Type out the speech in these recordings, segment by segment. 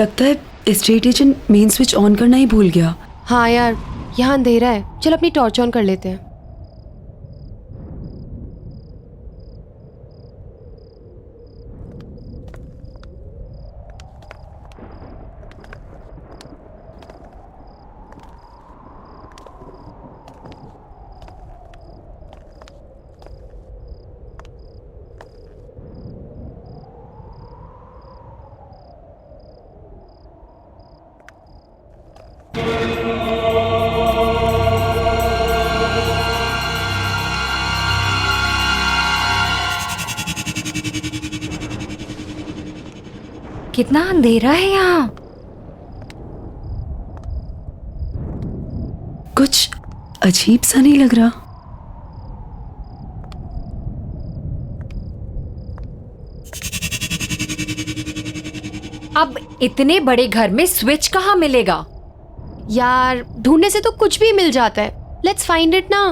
लगता है estate agent main switch on करना ही भूल गया। हाँ यार, यहाँ अंधेरा है, चल अपनी टॉर्च ऑन कर लेते हैं। कितना अंधेरा है यहाँ। कुछ अजीब सा नहीं लग रहा। अब इतने बड़े घर में स्विच कहाँ मिलेगा? यार ढूंढने से तो कुछ भी मिल जाता है, लेट्स फाइंड इट ना।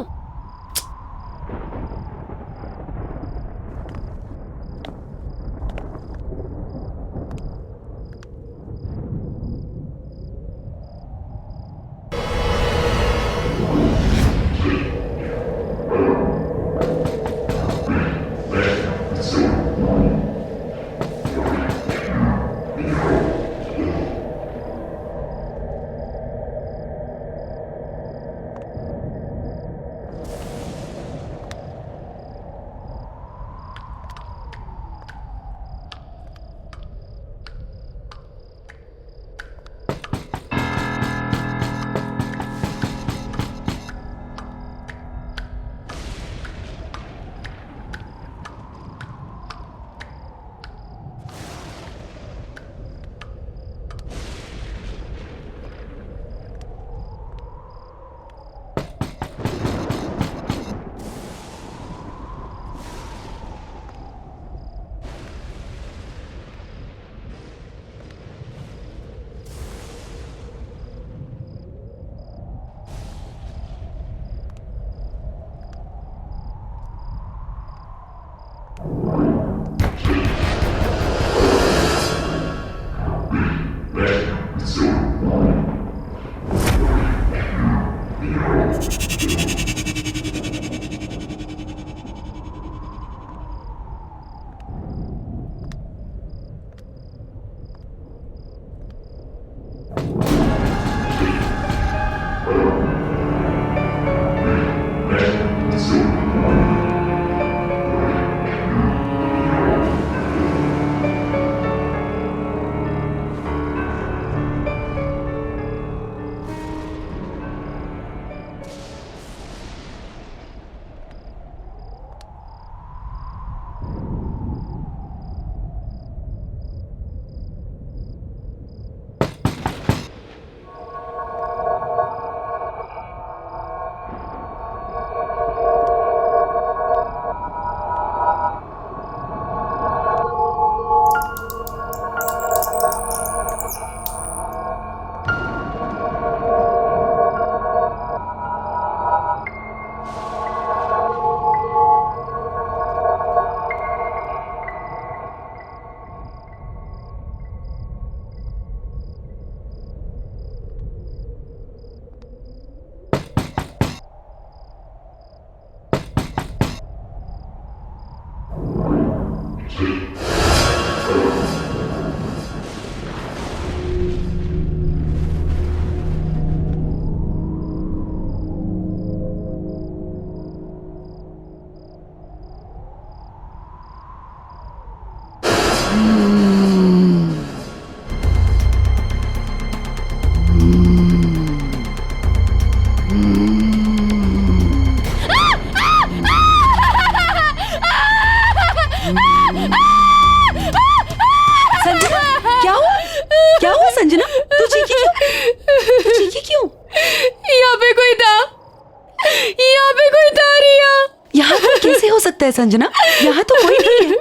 संजना, यहाँ तो कोई नहीं है।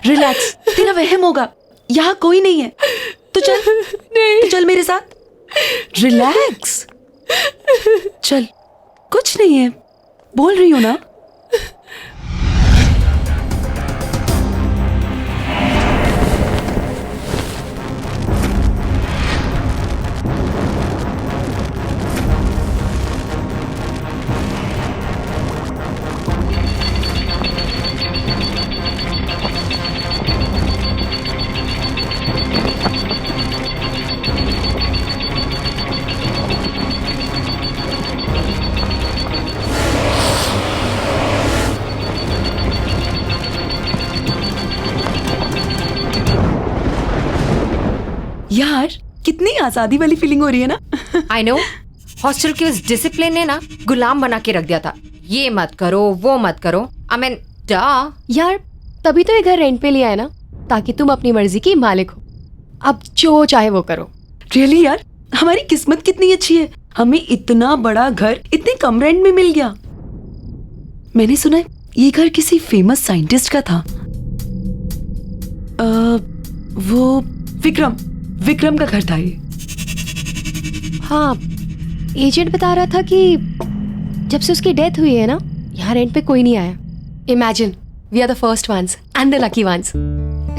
रिलैक्स, तेरा वहम होगा, यहाँ कोई नहीं है। तो चल, नहीं। तो चल मेरे साथ। रिलैक्स, चल, कुछ नहीं है, बोल रही हूँ ना। यार कितनी आजादी वाली फीलिंग हो रही है ना। आई नो, हॉस्टल के उस डिसिप्लिन ने ना गुलाम बना के रख दिया था। ये मत करो, वो मत करो। आई मीन डा। यार तभी तो ये घर रेंट पे लिया है ना, ताकि तुम अपनी मर्जी की मालिक हो। अब जो चाहे वो करो। रियली यार, हमारी किस्मत कितनी अच्छी है, हमें इतना बड़ा घर इतने कम रेंट में मिल गया। मैंने सुना है ये घर किसी फेमस साइंटिस्ट का था। वो विक्रम का घर था ये। हाँ, एजेंट बता रहा था कि जब से उसकी डेथ हुई है ना, यहाँ रेंट पे कोई नहीं आया। Imagine, we are the first ones and the lucky ones.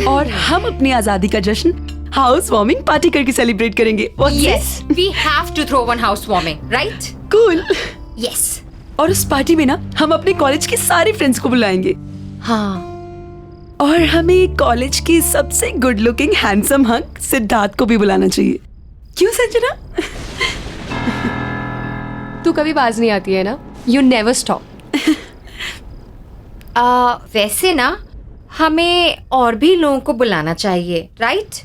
और हम अपनी आजादी का जश्न हाउस वार्मिंग पार्टी करके सेलिब्रेट करेंगे। Yes, we have to throw one house warming, right? Cool. Yes. और उस पार्टी में ना हम अपने कॉलेज के सारे फ्रेंड्स को बुलाएंगे। हाँ, और हमें कॉलेज की सबसे good looking handsome hunk Siddharth को भी बुलाना चाहिए। क्यों संजना? तू कभी बाज नहीं आती है ना, यू नेवर स्टॉप। वैसे ना हमें और भी लोगों को बुलाना चाहिए, राइट?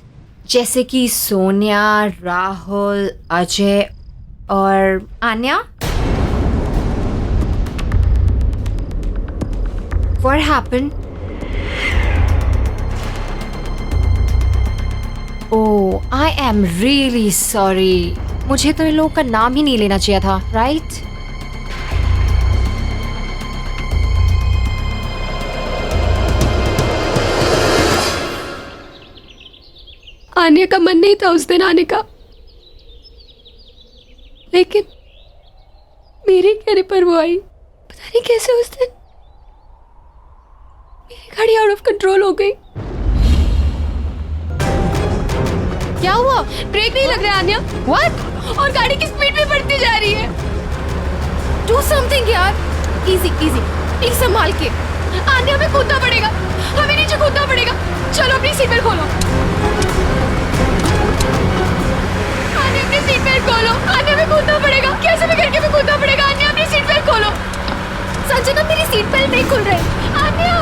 जैसे कि सोनिया, राहुल, अजय और Anya. What happened? Oh, I am really sorry. मुझे तो इन लोगों का नाम ही नहीं लेना चाहिए था, राइट? आने का मन नहीं था उस दिन आने का, लेकिन मेरे कहने पर वो आई। पता नहीं कैसे उस दिन मेरी गाड़ी आउट ऑफ कंट्रोल हो गई। क्या हुआ? ब्रेक नहीं लग रहा है आन्या? What? और गाड़ी की स्पीड भी बढ़ती जा रही है। Do something यार। Easy, easy, प्लीज संभाल के। आन्या, हमें कूदना पड़ेगा, हमें नीचे कूदना पड़ेगा। चलो अपनी सीट बेल्ट खोलो। आन्या, अपनी सीट बेल्ट खोलो। आन्या, हमें कूदना पड़ेगा, कैसे भी करके हमें कूदना पड़ेगा। आन्या, अपनी सीट बेल्ट खोलो। संजना, मेरी सीट बेल्ट नहीं खुल रही। आन्या।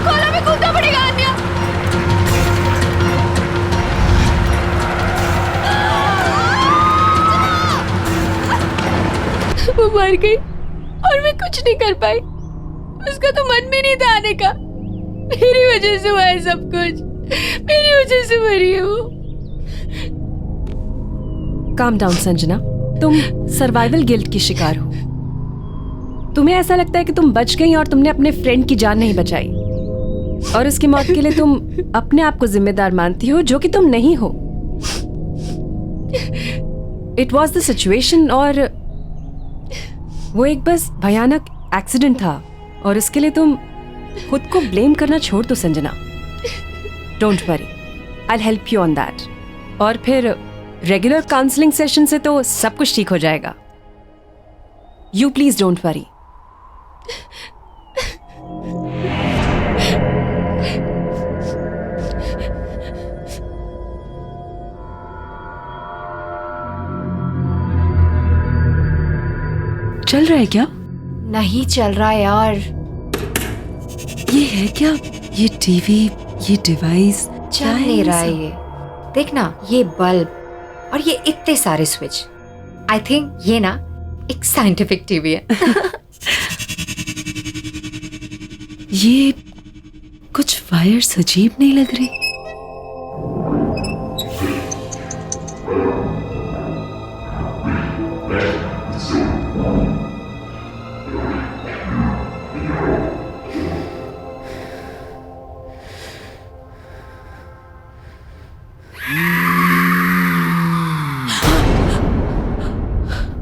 खोलो, हमें कूदना पड़ेगा आन्या। वो मर गई और मैं कुछ नहीं कर पाई। उसका तो मन भी नहीं था आने का। मेरी वजह से हुआ है सब कुछ, मेरी वजह से मरी है वो। काम डाउन संजना, तुम सर्वाइवल गिल्ट की शिकार हो। तुम्हें ऐसा लगता है कि तुम बच गई और तुमने अपने फ्रेंड की जान नहीं बचाई, और उसकी मौत के लिए तुम अपने आप को जिम्मेदार मानती हो, जो कि तुम नहीं हो। इट वॉज द सिचुएशन, और वो एक बस भयानक एक्सीडेंट था, और इसके लिए तुम खुद को ब्लेम करना छोड़ दो Sanjana. Don't worry, I will help you on that. और फिर रेगुलर काउंसलिंग सेशन से तो सब कुछ ठीक हो जाएगा। You please don't worry. चल रहा है क्या? नहीं चल रहा यार। ये है क्या? ये टीवी, ये डिवाइस चल नहीं रहा है ये। देखना, ये बल्ब और ये इतने सारे स्विच। आई थिंक ये ना एक साइंटिफिक टीवी है। ये कुछ वायर्स अजीब नहीं लग रही?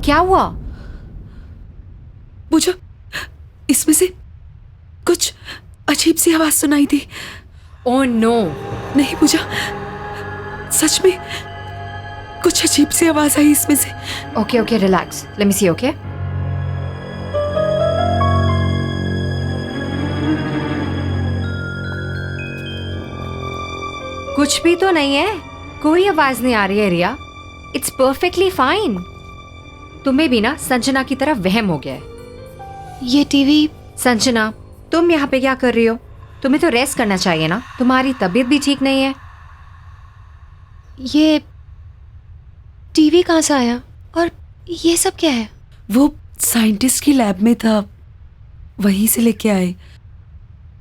क्या हुआ? पूजा, इसमें से कुछ अजीब सी आवाज सुनाई दी। Oh no. नहीं पूजा, सच में कुछ अजीब सी आवाज आई इसमें से। Okay okay, relax, let me see. Okay, कुछ भी तो नहीं है, कोई आवाज नहीं आ रही है रिया। It's perfectly fine. तुम्हें भी ना संजना की तरह वहम हो गया है। ये टीवी संजना, तुम यहाँ पे क्या कर रही हो? तुम्हें तो रेस्ट करना चाहिए ना, तुम्हारी तबीयत भी ठीक नहीं है। ये टीवी कहाँ से आया और ये सब क्या है? वो साइंटिस्ट की लैब में था, वहीं से लेके आए।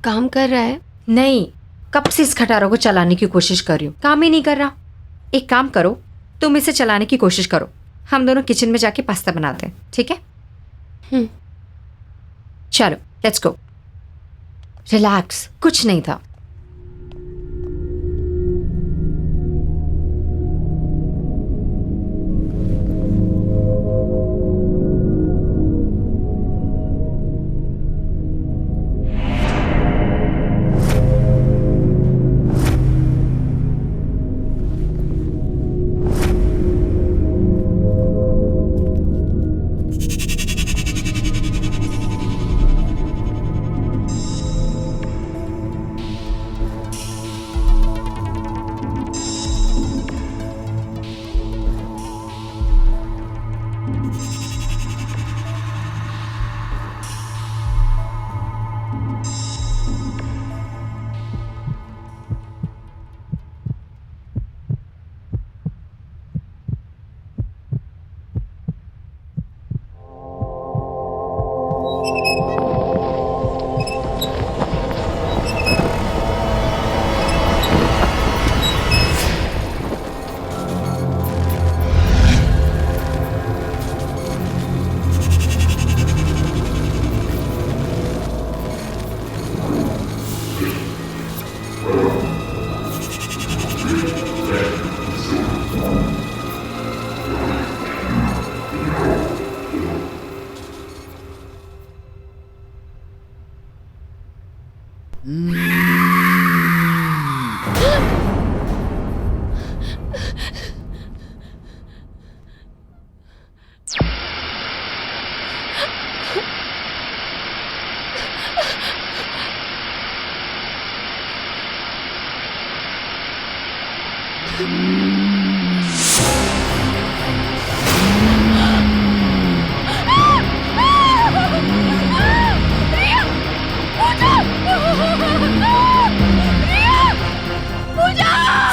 काम कर रहा है? नहीं, कब से इस खटारों को चलाने की कोशिश कर रही हूँ, काम ही नहीं कर रहा। एक काम करो, तुम इसे चलाने की कोशिश करो, हम दोनों किचन में जाके पास्ता बनाते हैं, ठीक है? चलो लेट्स गो। रिलैक्स, कुछ नहीं था।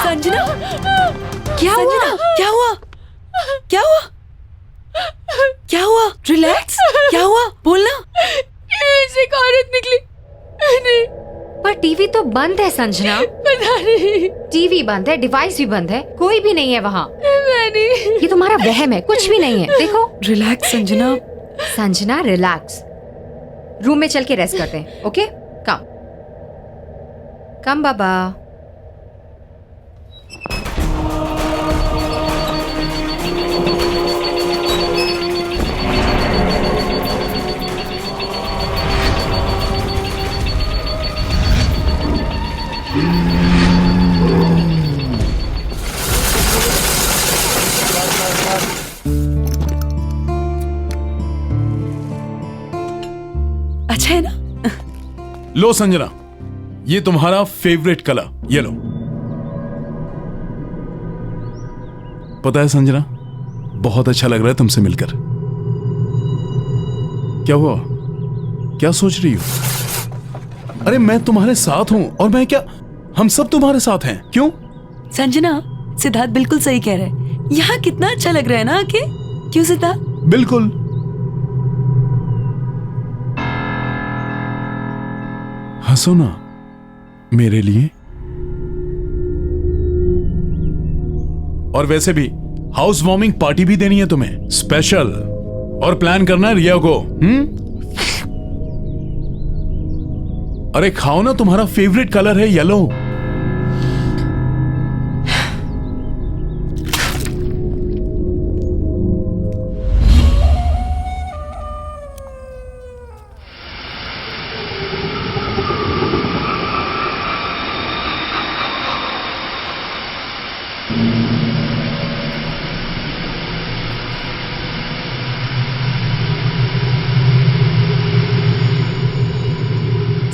संजना, क्या हुआ? संजना, क्या हुआ? क्या हुआ? क्या हुआ? रिलैक्स, क्या हुआ? बोलना। से एक औरत निकली। नहीं, पर टीवी तो बंद है संजना। पता नहीं। टीवी बंद है, डिवाइस भी बंद है, कोई भी नहीं है वहाँ। नहीं, ये तुम्हारा वहम है, कुछ भी नहीं है। देखो relax Sanjana. Sanjana, relax. Room में चल के रेस्ट करते हैं, ओके? कम कम बाबा। अच्छा है ना? लो संजना, ये तुम्हारा फेवरेट कलर, ये लो। पता है संजना, बहुत अच्छा लग रहा है तुमसे मिलकर। क्या हुआ? क्या सोच रही हो? अरे मैं तुम्हारे साथ हूं, और मैं क्या, हम सब तुम्हारे साथ हैं। क्यों? संजना, सिद्धार्थ बिल्कुल सही कह रहा है। यहाँ कितना अच्छा लग रहा है ना आके। क्यों सिद्धार्थ? बिल्कुल। हंसो ना मेरे लिए। और वैसे भी हाउस वार्मिंग पार्टी भी देनी है तुम्हें, स्पेशल। और प्लान करना है रिया को। अरे खाओ ना, तुम्हारा फेवरेट कलर है येलो।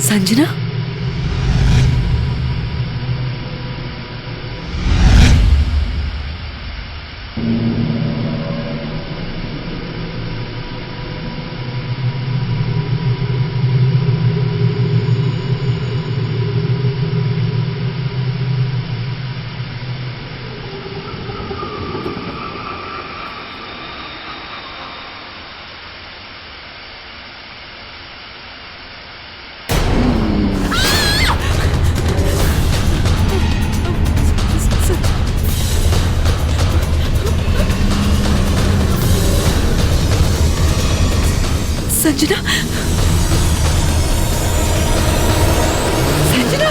संजना, संजना, संजना,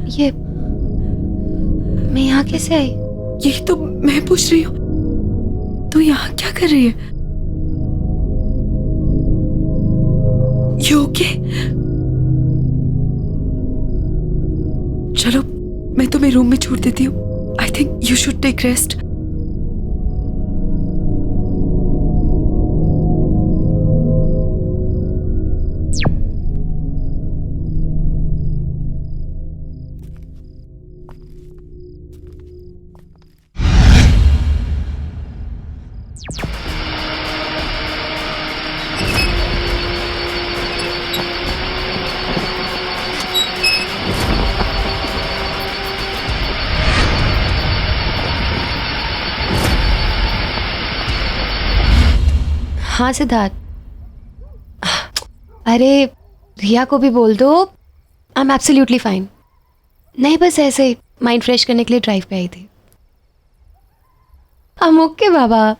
ये मैं यहाँ कैसे आई? यही तो मैं पूछ रही हूँ, तू यहाँ क्या कर रही है? You okay? चलो मैं तुम्हें रूम में छोड़ देती हूँ। I think you should take rest. हाँ सिद्धार्थ, अरे रिया को भी बोल दो आई एम एब्सोल्युटली फाइन। नहीं, बस ऐसे ही माइंड फ्रेश करने के लिए ड्राइव पे आई थी। ओके बाबा,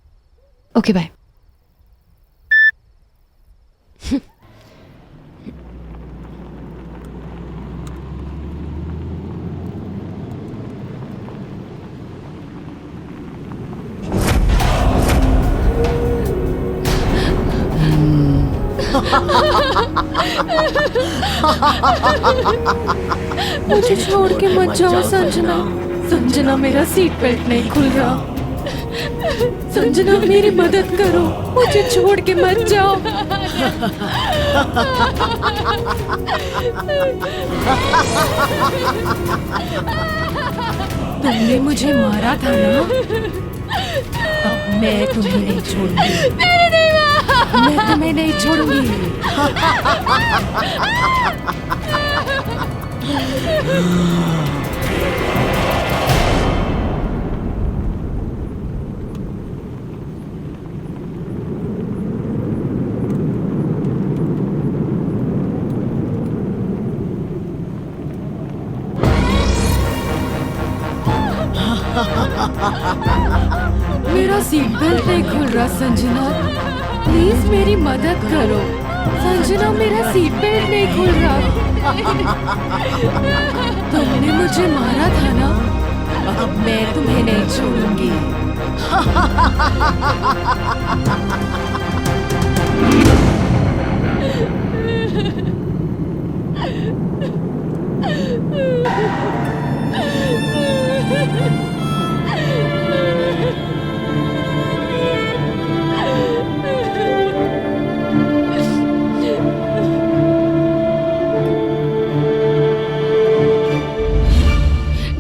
ओके बाय। मुझे छोड़ के मत जाओ संजना। संजना, मेरा सीट बेल्ट नहीं खुल रहा। संजना, मेरी मदद करो, मुझे छोड़ के मत जाओ। तुमने मुझे मारा था ना, अब मैं तुम्हें नहीं छोड़ूंगी। मैं तुम्हें नहीं छोड़ूंगी। मेरा सीट बेल्ट नहीं खुल रहा संजना, प्लीज मेरी मदद करो। संजना, मेरा सीट बेल्ट नहीं खुल रहा। तुमने मुझे मारा था ना, अब मैं तुम्हें नहीं छोड़ूंगी।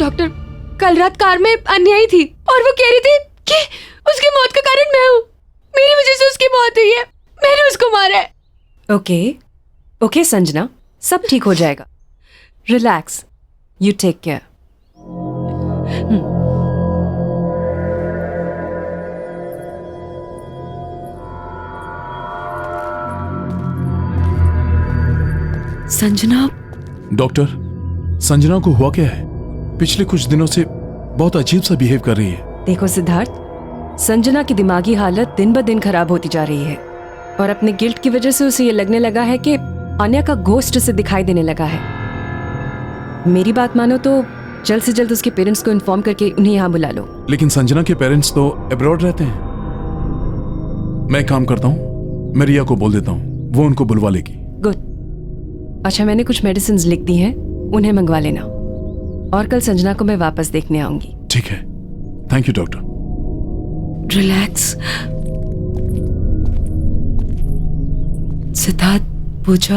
डॉक्टर, कल रात कार में अन्यायी थी और वो कह रही थी कि उसकी मौत का कारण मैं हूँ। मेरी वजह से उसकी मौत हुई है, मैंने उसको मारा है। ओके ओके संजना, सब ठीक हो जाएगा। Relax, you take care. Sanjana, doctor, Sanjana को हुआ क्या है? पिछले कुछ दिनों से बहुत अजीब सा बिहेव कर रही है। देखो सिद्धार्थ, संजना की दिमागी हालत दिन ब दिन खराब होती जा रही है और अपने गिल्ट की वजह से उसे ये लगने लगा है कि आन्या का घोस्ट से दिखाई देने लगा है। मेरी बात मानो तो जल्द से जल्द उसके पेरेंट्स को इन्फॉर्म करके उन्हें यहाँ बुला लो। लेकिन संजना के पेरेंट्स तो अब्रॉड रहते हैं। मैं एक काम करता हूँ, मैं रिया को बोल देता हूँ, वो उनको बुलवा लेगी। गुड। अच्छा, मैंने कुछ मेडिसिन लिख दी हैं, उन्हें मंगवा लेना और कल संजना को मैं वापस देखने आऊंगी। ठीक है, thank you doctor. Relax. Siddharth, Pooja,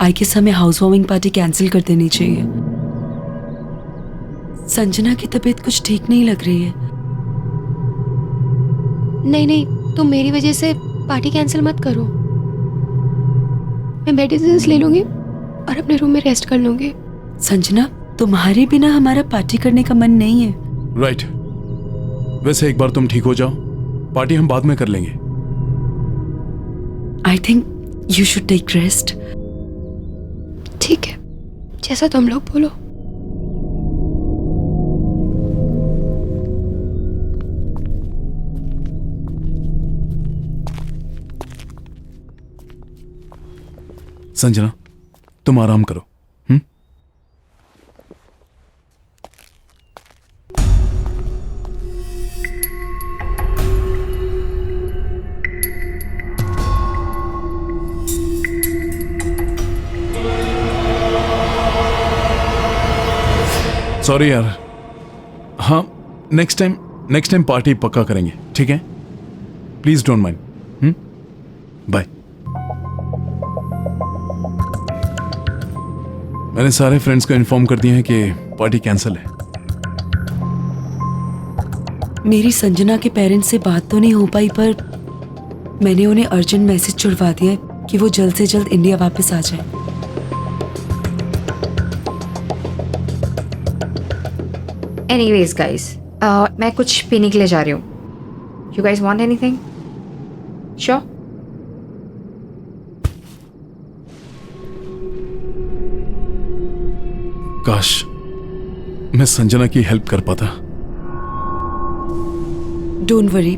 I guess हमें हाउस वार्मिंग पार्टी कैंसिल कर देनी चाहिए। संजना की तबीयत कुछ ठीक नहीं लग रही है। नहीं नहीं, तुम मेरी वजह से पार्टी कैंसिल मत करो। मैं मेडिसिन ले लूंगी और अपने रूम में रेस्ट कर लूंगी। संजना, तुम्हारे बिना हमारा पार्टी करने का मन नहीं है। राइट। वैसे एक बार तुम ठीक हो जाओ, पार्टी हम बाद में कर लेंगे। I think you should take rest. ठीक है, जैसा तुम लोग बोलो। संजना, तुम आराम करो। सॉरी यार। हाँ, नेक्स्ट टाइम पार्टी पक्का करेंगे, ठीक है? Please don't mind. बाय। मैंने सारे फ्रेंड्स को इन्फॉर्म कर दिया है कि पार्टी कैंसिल है। मेरी संजना के पेरेंट्स से बात तो नहीं हो पाई, पर मैंने उन्हें अर्जेंट मैसेज छुड़वा दिया है कि वो जल्द से जल्द इंडिया वापस आ जाए। एनीवेज गाइस, मैं कुछ पीने के लिए जा रही हूँ। You guys want anything? Sure? काश मैं संजना की हेल्प कर पाता। Don't worry,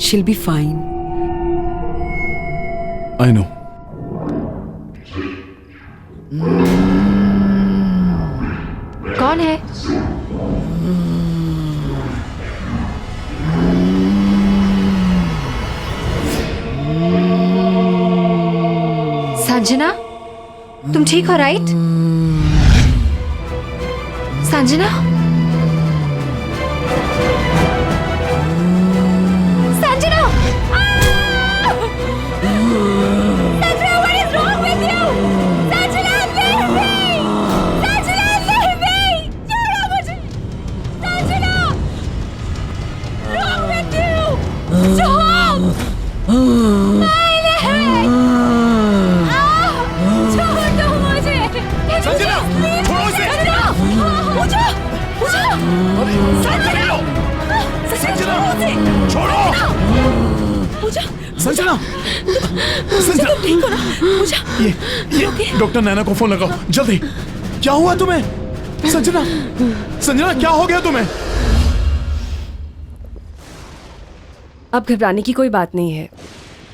she'll be fine. I know. कौन है? संजना, तुम ठीक हो right? Sanjana? Sanjana! Sanjana, what is wrong with you? Sanjana, leave me! Sanjana, leave me! छोड़ो मुझे! Sanjana! Wrong with you? Stop! Sanjana, छोड़ो इसे! संजना, छोड़ो! संजना, संजना, ठीक हो ना? पूजा, ये डॉक्टर नैना को फोन लगाओ जल्दी। क्या हुआ तुम्हें? संजना, संजना, क्या हो गया तुम्हें? अब घबराने की कोई बात नहीं है।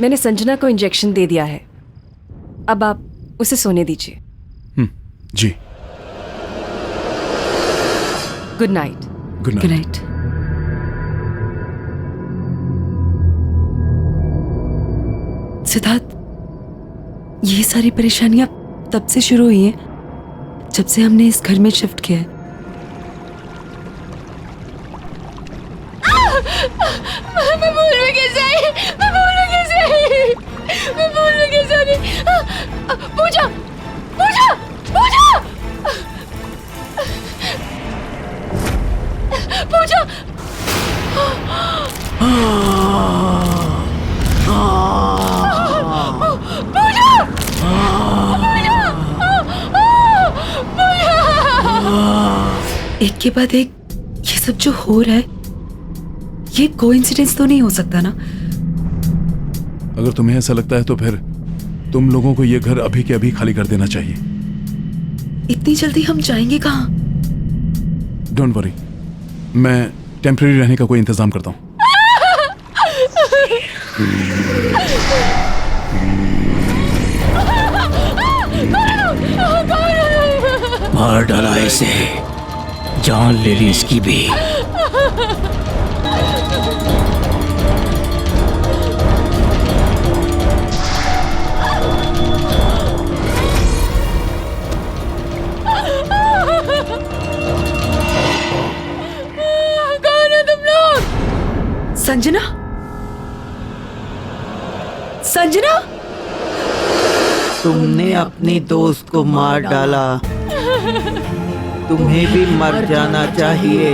मैंने संजना को इंजेक्शन दे दिया है। अब आप उसे सोने दीजिए। जी। Good night. Good good night. Night. Siddharth, ये सारी परेशानियां तब से शुरू हुई हैं जब से हमने इस घर में शिफ्ट किया है। मैं भूल में कैसे आई? मैं भूल में कैसे आई? मैं भूल में कैसे आ गई? पूजा! पूजा! पूजा! पूजा! एक के बाद एक ये सब जो हो रहा है, ये कोइंसिडेंस तो नहीं हो सकता ना? अगर तुम्हें ऐसा लगता है तो फिर तुम लोगों को ये घर अभी के अभी खाली कर देना चाहिए। इतनी जल्दी हम जाएंगे कहाँ? डोंट वरी, मैं टेम्परेरी रहने का कोई इंतजाम करता हूँ। मार डाला इसे, जान ले ली इसकी भी। कौन हो तुम लोग? संजना? संजना? तुमने अपने दोस्त को मार डाला, तुम्हें भी मर जाना चाहिए।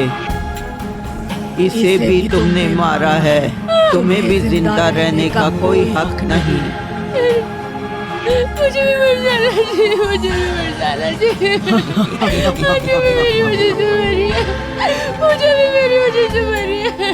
इसे भी तुमने मारा है, तुम्हें भी जिंदा रहने का कोई हक नहीं। मुझे भी मर जाना चाहिए, मुझे भी मर जाना चाहिए। मुझे भी मेरी वजह से मरी है, मुझे भी मेरी वजह से मरी है।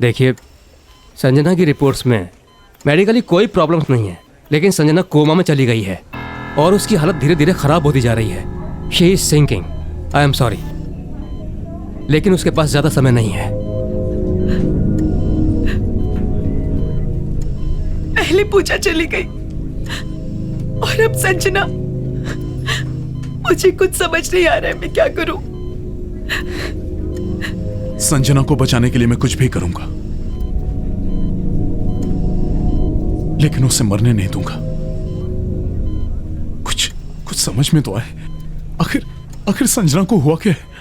देखिए, संजना की रिपोर्ट्स में मेडिकली कोई प्रॉब्लम्स नहीं है, लेकिन संजना कोमा में चली गई है और उसकी हालत धीरे धीरे खराब होती जा रही है। She is sinking. I am sorry, लेकिन उसके पास ज्यादा समय नहीं है। पहले पूजा चली गई और अब संजना। मुझे कुछ समझ नहीं आ रहा है, मैं क्या करूं? संजना को बचाने के लिए मैं कुछ भी करूंगा, लेकिन उसे मरने नहीं दूंगा। कुछ समझ में तो आए, आखिर संजना को हुआ क्या है?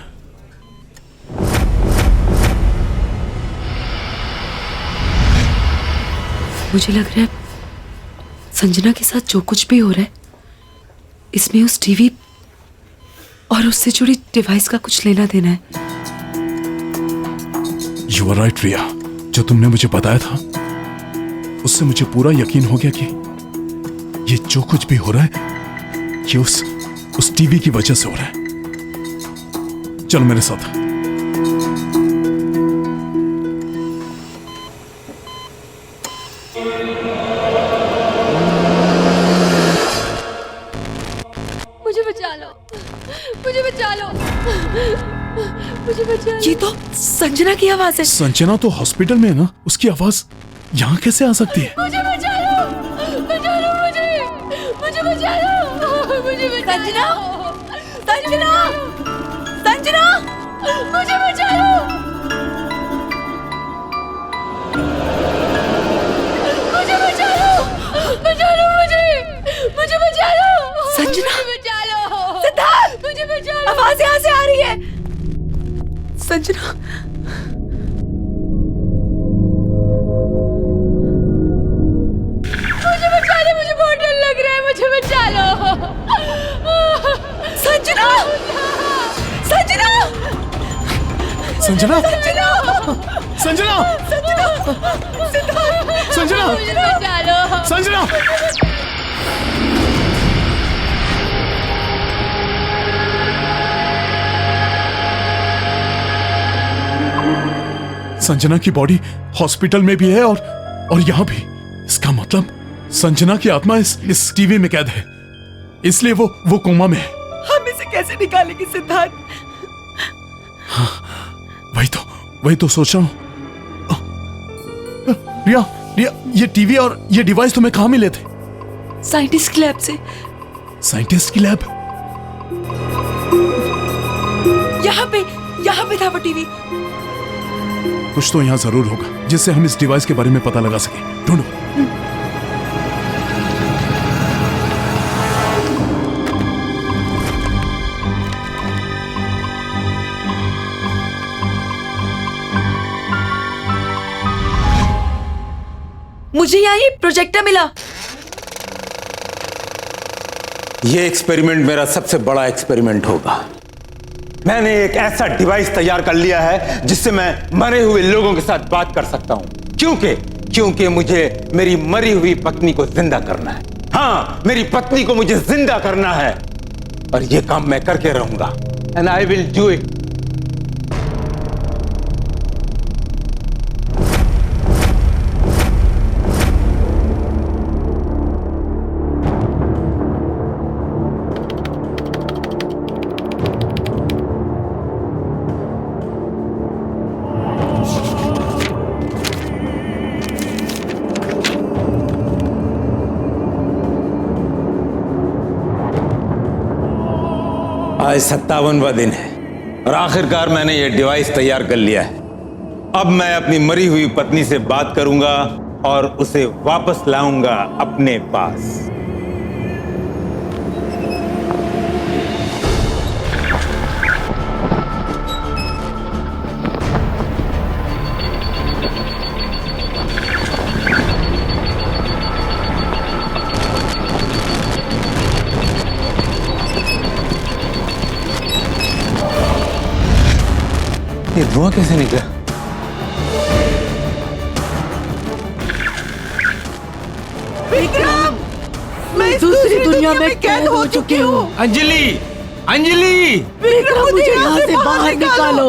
मुझे लग रहा है संजना के साथ जो कुछ भी हो रहा है, इसमें उस टीवी और उससे जुड़ी डिवाइस का कुछ लेना देना है। यू आर राइट रिया, जो तुमने मुझे बताया था उससे मुझे पूरा यकीन हो गया कि ये जो कुछ भी हो रहा है ये उस टीवी की वजह से हो रहा है। चलो मेरे साथ। मुझे बचा लो, मुझे बचा लो, मुझे बचा लो। ये तो संजना की आवाज है। संजना तो हॉस्पिटल में है ना, उसकी आवाज यहाँ कैसे आ सकती है? मुझे बचा लो, बचा लो मुझे बचा लो, मुझे बचा लो। संजना, संजना, मुझे बचा लो, मुझे बचा लो, मुझे बचा लो। संजना, मुझे बचा लो, सिद्धार्थ, मुझे बचा लो। आवाज यहाँ से आ रही है। संजना, मुझे बचा लो, मुझे बहुत डर लग रहा है, मुझे बचा लो। संजना, संजना, संजना, संजना, संजना, संजना, मुझे बचा लो। संजना। संजना की बॉडी हॉस्पिटल में भी है और यहाँ भी। इसका मतलब संजना की आत्मा इस टीवी में कैद है, इसलिए वो कोमा में है। हम इसे कैसे निकालेंगे सिद्धार्थ? हाँ, वही तो सोच रहा हूँ। रिया, ये टीवी और ये डिवाइस तुम्हें कहाँ मिले थे? साइंटिस्ट की लैब से। साइंटिस्ट की लैब? यहाँ पे था वो टीवी। कुछ तो यहाँ जरूर होगा जिससे हम इस डिवाइस के बारे में पता लगा सके। ढूंढो। मुझे यहाँ ये प्रोजेक्टर मिला। ये एक्सपेरिमेंट मेरा सबसे बड़ा एक्सपेरिमेंट होगा। मैंने एक ऐसा डिवाइस तैयार कर लिया है जिससे मैं मरे हुए लोगों के साथ बात कर सकता हूं। क्योंकि मुझे मेरी मरी हुई पत्नी को जिंदा करना है। हाँ, मेरी पत्नी को मुझे जिंदा करना है और यह काम मैं करके रहूंगा। And I will do it. आज 57वां दिन है और आखिरकार मैंने यह डिवाइस तैयार कर लिया है। अब मैं अपनी मरी हुई पत्नी से बात करूंगा और उसे वापस लाऊंगा अपने पास। ये धुआं कैसे निकला? विक्रम, मैं दूसरी दुनिया में कैद हो चुकी हूँ। अंजलि, अंजलि! विक्रम, मुझे यहाँ से बाहर निकालो।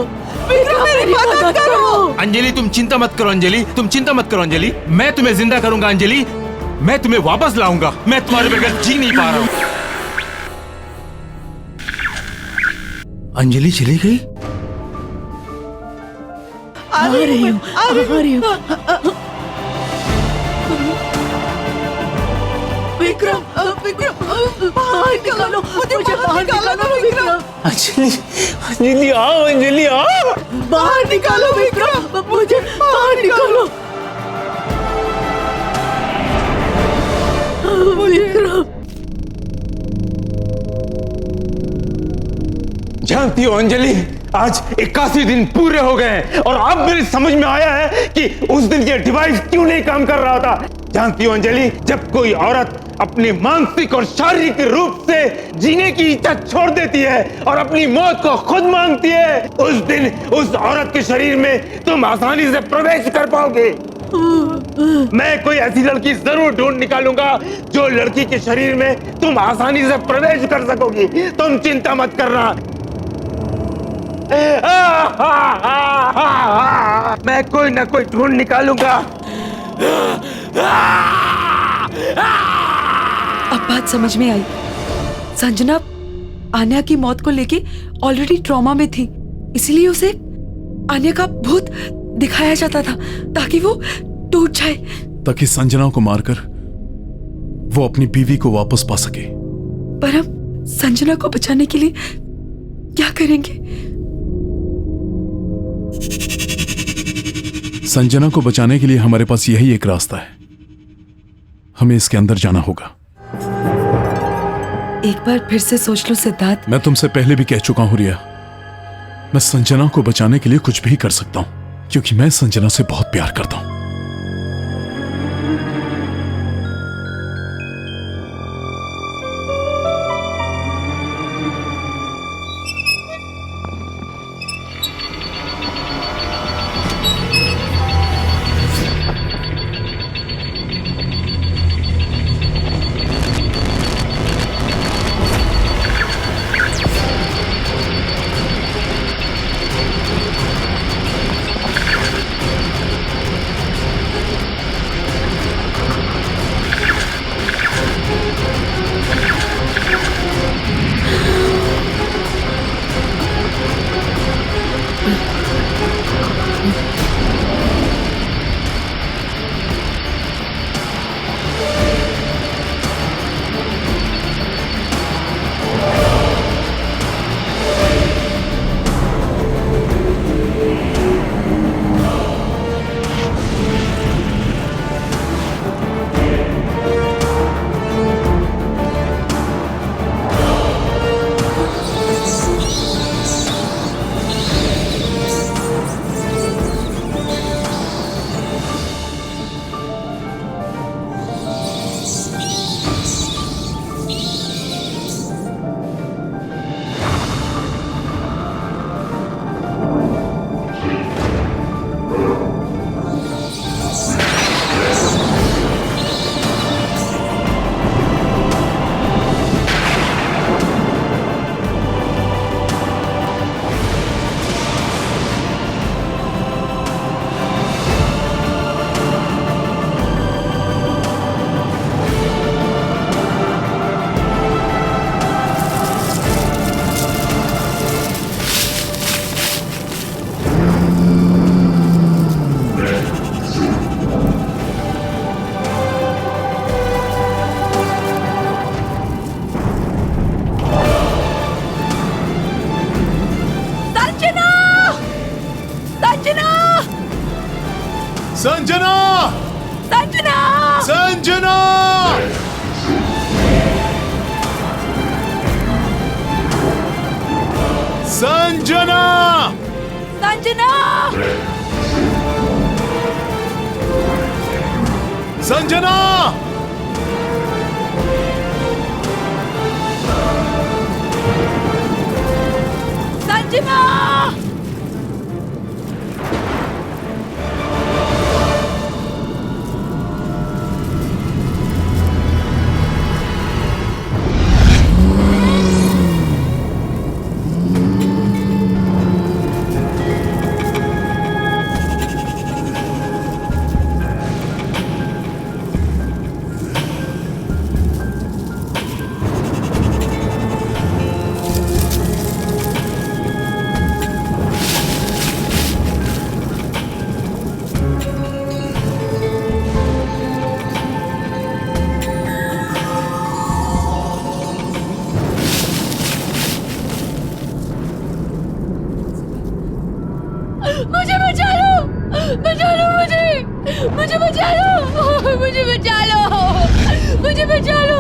मेरी मदद करो। अंजलि तुम चिंता मत करो, अंजलि तुम चिंता मत करो, अंजलि मैं तुम्हें जिंदा करूंगा, अंजलि मैं तुम्हें वापस लाऊंगा, मैं तुम्हारे बगैर जी नहीं पा रहा हूं। अंजलि चली गई? आ रही हूँ। विक्रम बाहर निकालो, मुझे बाहर निकालो विक्रम। अंजलि आओ, अंजलि आओ, बाहर निकालो विक्रम, मुझे बाहर निकालो विक्रम। जानती हो अंजलि, आज 81 दिन पूरे हो गए हैं और अब मेरी समझ में आया है कि उस दिन ये डिवाइस क्यों नहीं काम कर रहा था। जानती हो अंजलि, जब कोई औरत अपने मानसिक और शारीरिक रूप से जीने की इच्छा छोड़ देती है और अपनी मौत को खुद मांगती है, उस दिन उस औरत के शरीर में तुम आसानी से प्रवेश कर पाओगे। मैं कोई ऐसी लड़की जरूर ढूंढ निकालूंगा जो लड़की के शरीर में तुम आसानी से प्रवेश कर सकोगी। तुम चिंता मत करना, मैं कोई ना कोई ढूंढ निकालूंगा। अब बात समझ में आई। संजना आन्या की मौत को लेके ऑलरेडी ट्रॉमा में थी, इसलिए उसे आन्या का भूत दिखाया जाता था ताकि वो टूट जाए, ताकि संजना को मारकर वो अपनी बीवी को वापस पा सके। पर हम संजना को बचाने के लिए क्या करेंगे? संजना को बचाने के लिए हमारे पास यही एक रास्ता है, हमें इसके अंदर जाना होगा। एक बार फिर से सोच लो सिद्धार्थ। मैं तुमसे पहले भी कह चुका हूं रिया, मैं संजना को बचाने के लिए कुछ भी कर सकता हूं, क्योंकि मैं संजना से बहुत प्यार करता हूं। संजना! संजना! संजना! संजना! संजना! संजना! संजना! मुझे बचा लो, मुझे बचा लो, मुझे बचा लो।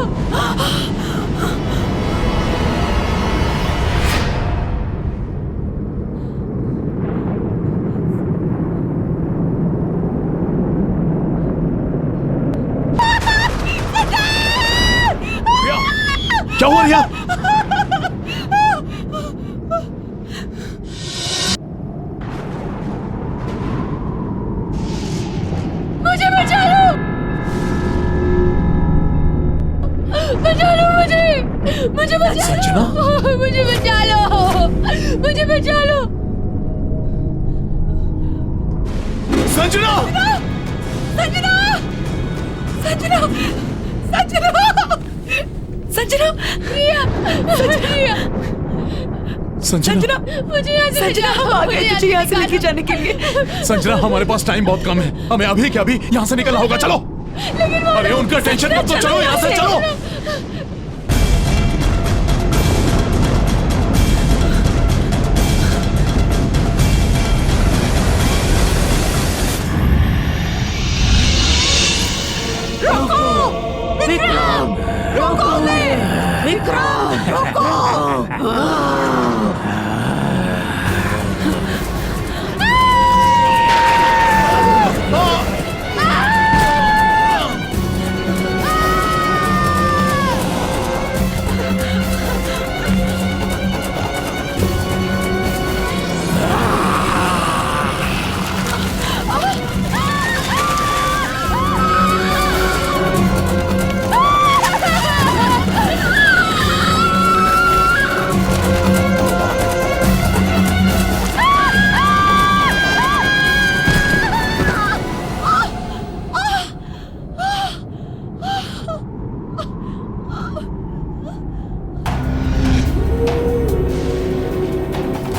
क्या हुआ रिया? मुझे बचा लो, बचा लो मुझे बचा संजना? लो, मुझे बचा लो, मुझे बचा लो। संजना! संजना संजना संजना संजना रिया, रिया, संजना, मुझे यहाँ से संजना हम आ गए तुझे यहाँ से लेके जाने के लिए। संजना हमारे पास टाइम बहुत कम है, हमें अभी के अभी यहाँ से निकलना होगा। चलो। अरे उनका टेंशन मत लो, चलो यहाँ से चलो।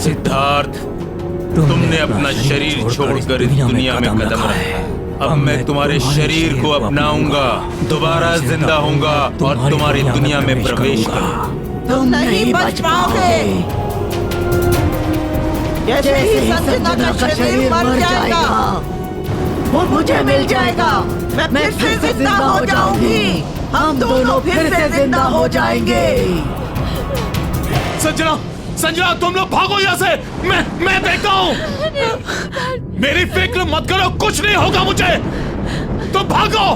सिद्धार्थ, तुमने अपना शरीर छोड़कर इस दुनिया में कदम रखा। अब मैं तुम्हारे शरीर को अपनाऊंगा, दोबारा जिंदा होऊंगा और तुम्हारी दुनिया में प्रवेश करूंगा। तुम नहीं बच पाओगे। जैसे ही संजना का शरीर मर जाएगा, वो मुझे मिल जाएगा। मैं फिर से जिंदा हो जाऊंगी। हम दोनों फिर से जिंदा हो जाएंगे। संजना, संजना तुम लोग भागो यहाँ से। मैं देखता हूँ। मेरी फिक्र मत करो, कुछ नहीं होगा मुझे। तुम भागो।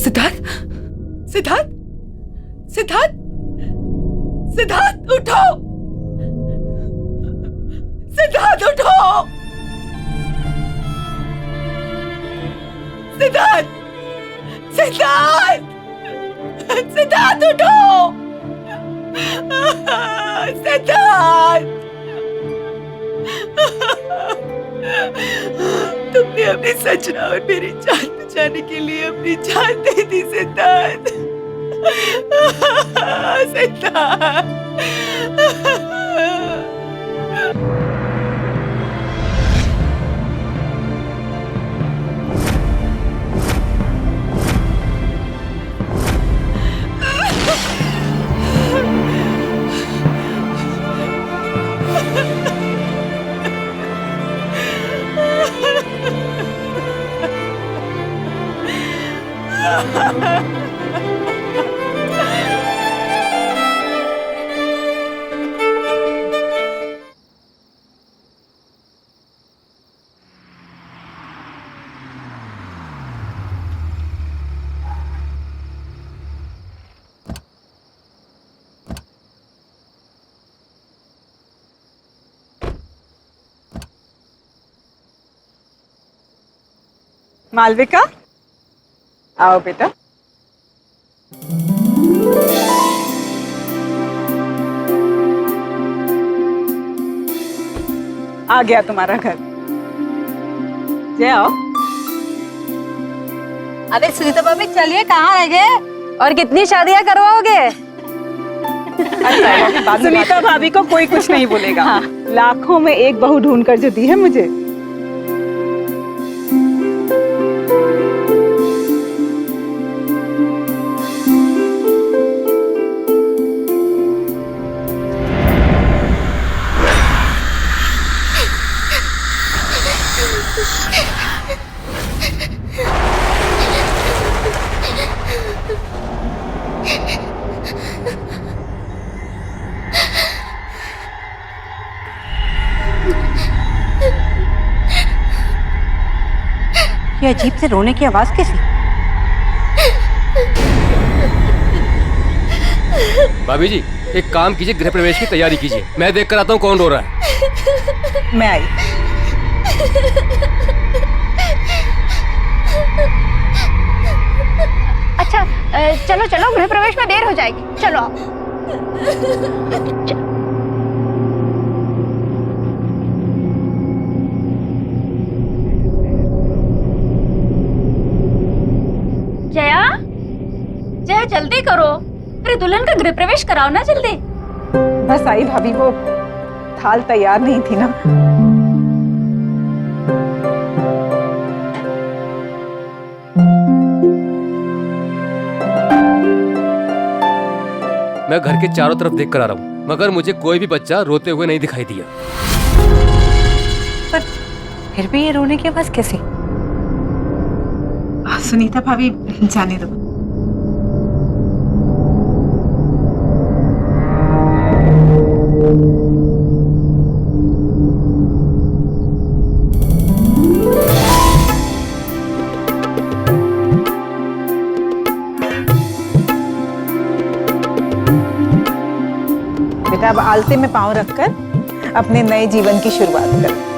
सिद्धार्थ सिद्धार्थ सिद्धार्थ सिद्धार्थ उठो। सिद्धार्थ उठो। सिद्धार्थ सिद्धार्थ सिद्धार्थ उठो। सिद्धार्थ तुमने अपनी संजना और मेरी जान बचाने के लिए अपनी जान दे दी सिद्धार्थ। सिद्धार्थ मालविका, आओ बेटा। आ गया तुम्हारा घर। जय आओ। अरे सुनीता भाभी चलिए, कहाँ रह गए? और कितनी शादियां करवाओगे? सुनीता भाभी को कोई कुछ नहीं बोलेगा। हाँ। लाखों में एक बहू ढूंढ कर जो दी है मुझे। ये अजीब से रोने की आवाज कैसी? भाभी जी, एक काम कीजिए, गृह प्रवेश की तैयारी कीजिए। मैं देख कर आता हूँ कौन रो रहा है। मैं आई। अच्छा चलो चलो, गृह प्रवेश में देर हो जाएगी, चलो आओ। जया, जया जल्दी करो, अरे दुल्हन का गृह प्रवेश कराओ ना जल्दी। बस आई भाभी, वो थाल तैयार नहीं थी ना। मैं घर के चारों तरफ देख कर आ रहा हूँ, मगर मुझे कोई भी बच्चा रोते हुए नहीं दिखाई दिया। पर फिर भी ये रोने की आवाज कैसी? सुनीता भाभी जाने दो। बेटा अब आलते में पांव रखकर अपने नए जीवन की शुरुआत कर।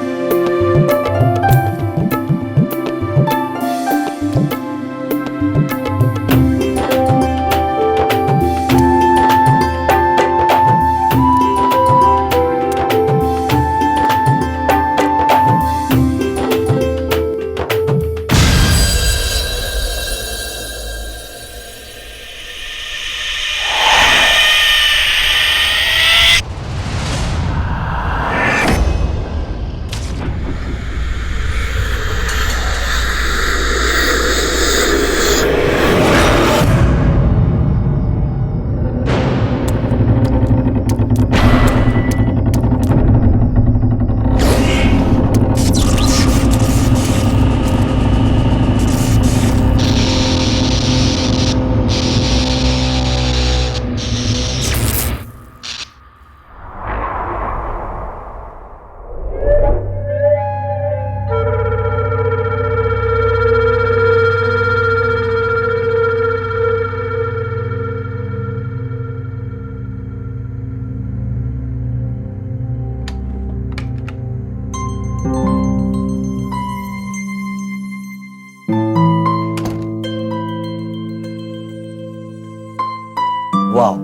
वाह,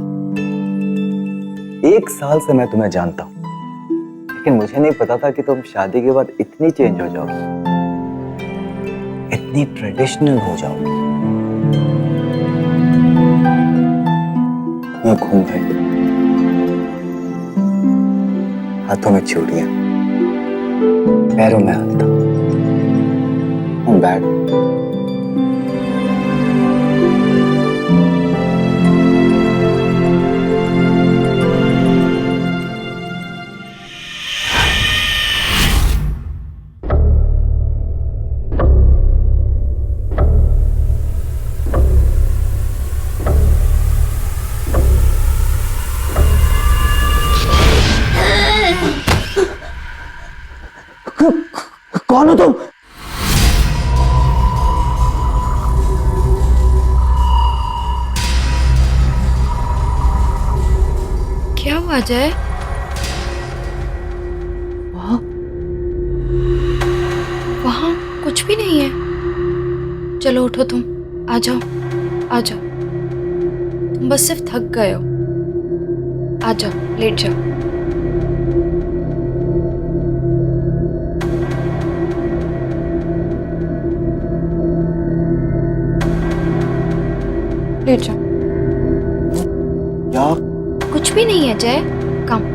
1 साल से मैं तुम्हें जानता हूं, लेकिन मुझे नहीं पता था कि तुम शादी के बाद इतनी चेंज हो जाओगी, इतनी ट्रेडिशनल हो जाओगी। मैं घूम गई, हाथों में चूड़ियां, पैरों में हल्का, बैग। कौन हो तुम? क्या हुआ जय? वहाँ कुछ भी नहीं है। चलो उठो, तुम आ जाओ, आ जाओ। तुम बस सिर्फ थक गए हो। आ जाओ, लेट जाओ। लेट जाओ। क्या? कुछ भी नहीं है जय, कम।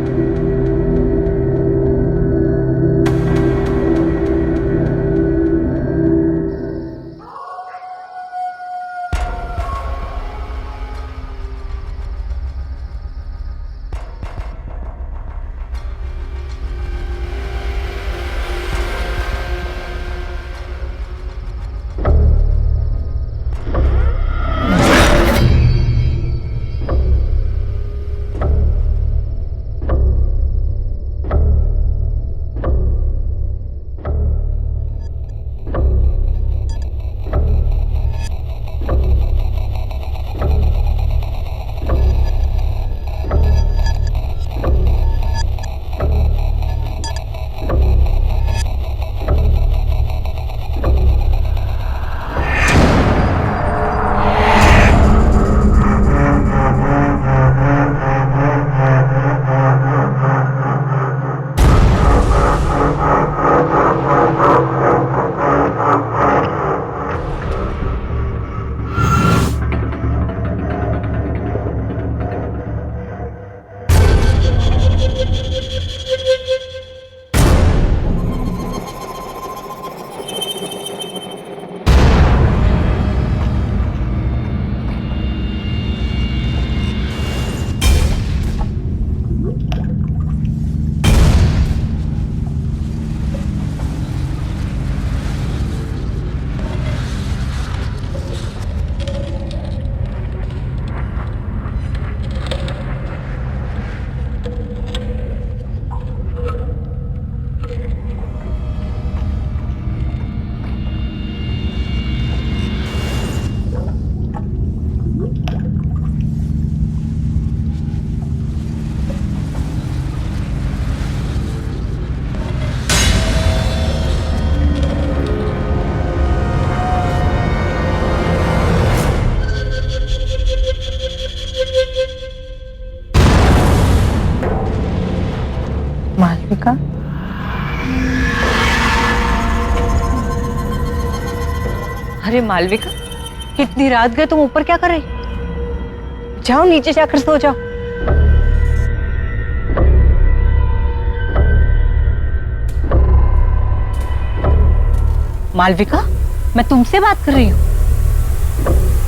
मालविका, अरे मालविका, इतनी रात गए तुम ऊपर क्या कर रही? जाओ नीचे जाकर सो जाओ। मालविका, मैं तुमसे बात कर रही हूँ।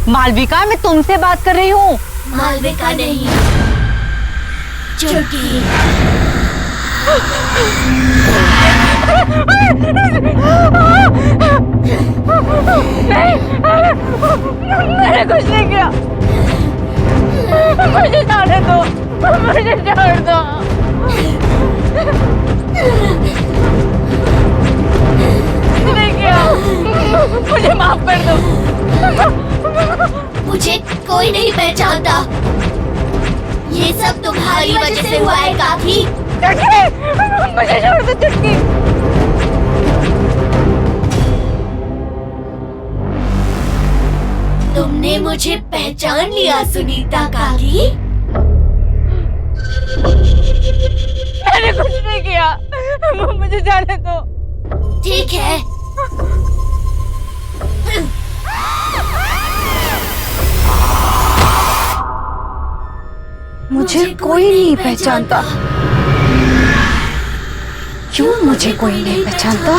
मालविका, मैं तुमसे बात कर रही हूँ। मालविका नहीं, चुटकी। मैंने कुछ नहीं किया। मुझे जाने दो, मुझे छोड़ दो। नहीं किया, मुझे माफ कर दो। मुझे कोई नहीं पहचानता। ये सब तुम्हारी वजह से हुआ है काकी। मुझे छोड़ दो चुटकी। तुमने मुझे पहचान लिया सुनीता काकी। मैंने कुछ नहीं किया, मुझे जाने दो। ठीक है। मुझे कोई नहीं पहचानता। क्यों मुझे कोई नहीं पहचानता?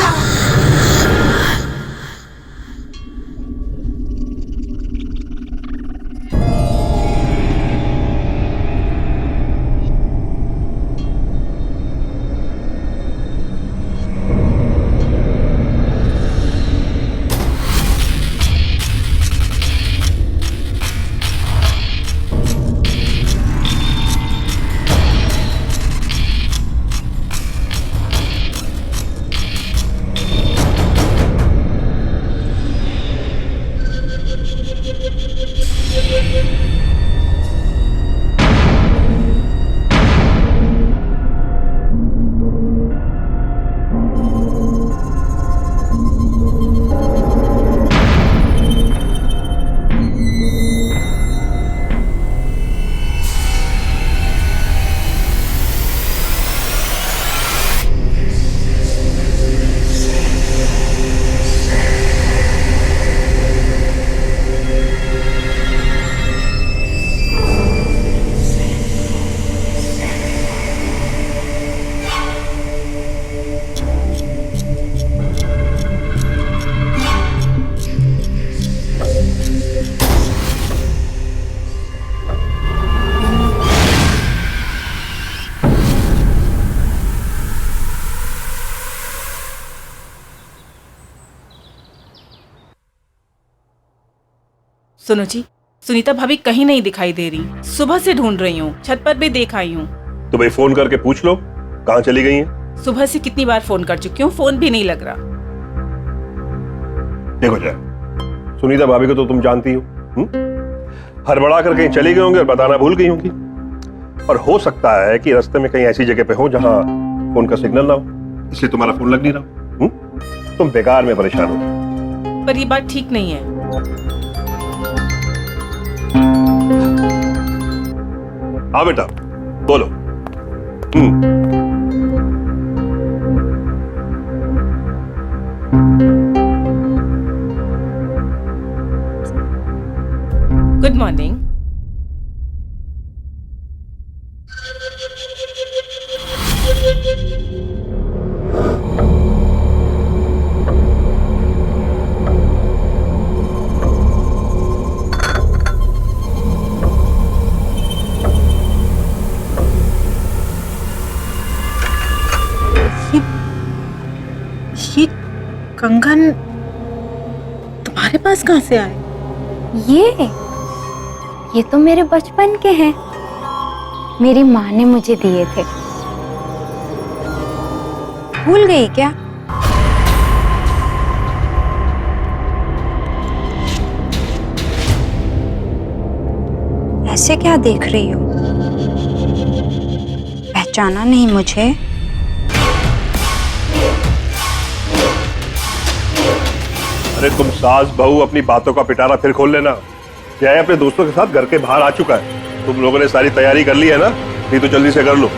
सुनो जी, सुनीता भाभी कहीं नहीं दिखाई दे रही। सुबह से ढूंढ रही हूँ, छत पर भी देख आई हूँ। तो भाई फोन करके पूछ लो कहाँ चली गई हैं। सुबह से कितनी बार फोन कर चुकी हूँ, फोन भी नहीं लग रहा। देखो जय, सुनीता भाभी को तो तुम जानती हो, हड़बड़ा कर कहीं चली गई होंगी और बताना भूल गई होंगी। और हो सकता है कि रास्ते में कहीं ऐसी जगह पे हो जहां फोन का सिग्नल ना हो, इसलिए तुम्हारा फोन लग नहीं रहा। तुम बेकार में परेशान हो। पर ये बात ठीक नहीं है। हाँ बेटा बोलो। Good morning. ये कंगन तुम्हारे पास कहाँ से आए? ये तो मेरे बचपन के हैं। मेरी माँ ने मुझे दिए थे। भूल गई क्या? ऐसे क्या देख रही हो? पहचाना नहीं मुझे? अरे तुम सास बहू अपनी बातों का पिटारा फिर खोल लेना। जय अपने दोस्तों के साथ घर के बाहर आ चुका है। तुम लोगों ने सारी तैयारी कर ली है ना? नहीं तो जल्दी से कर लो।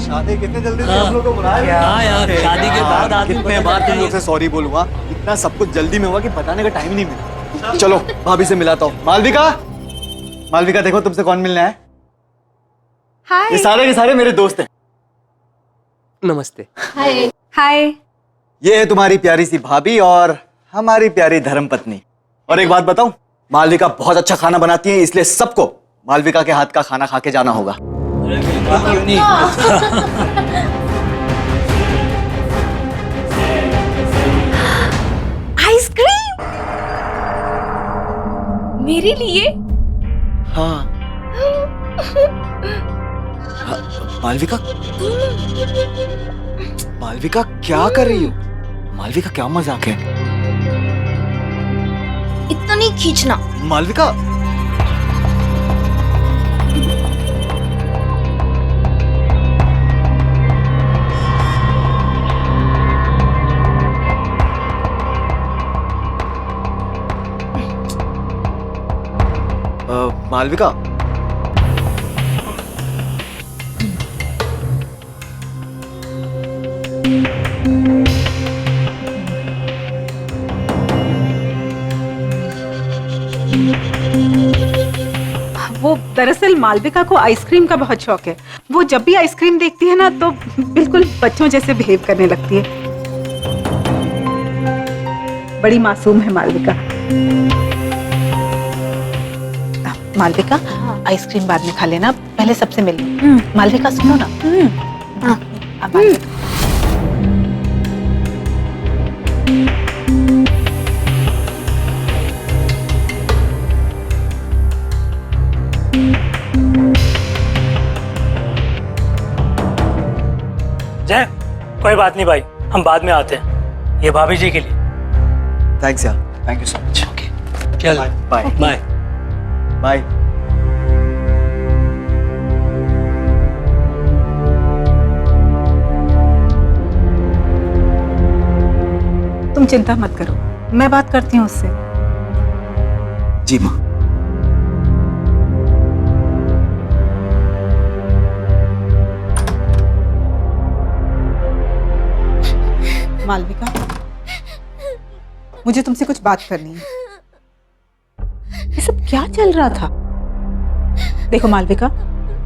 शादी कितने जल्दी से हम लोग को बुलाया? हाँ यार, शादी के बाद आदमी कितने बार तुम लोग से सॉरी बोलूंगा, इतना सब कुछ जल्दी में हुआ कि बताने का टाइम नहीं मिला। चलो भाभी से मिलाता हूँ। मालविका, मालविका देखो तुमसे कौन मिलना है। हाय। ये सारे के सारे मेरे दोस्त हैं। नमस्ते। हाय। हाय। ये है तुम्हारी प्यारी सी भाभी और हमारी प्यारी धर्मपत्नी। और एक बात बताऊं, मालविका बहुत अच्छा खाना बनाती है, इसलिए सबको मालविका के हाथ का खाना खा के जाना होगा। आइसक्रीम मेरे लिए? हाँ। मालविका, मालविका क्या कर रही हो? मालविका क्या मजाक है? इतना नहीं खींचना। मालविका मालविका वो दरअसल मालविका को आइसक्रीम का बहुत शौक है। वो जब भी आइसक्रीम देखती है ना तो बिल्कुल बच्चों जैसे बिहेव करने लगती है। बड़ी मासूम है मालविका। मालविका, आइसक्रीम बाद में खा लेना, पहले सबसे मिल लो। मालविका सुनो ना। अब मालविका। जय, कोई बात नहीं भाई, हम बाद में आते हैं। ये भाभी जी के लिए। थैंक्स यार, thank you so much. Okay चल, बाय बाय बाय। तुम चिंता मत करो, मैं बात करती हूँ उससे। जी माँ। मालविका, मुझे तुमसे कुछ बात करनी है। ये सब क्या चल रहा था? देखो मालविका,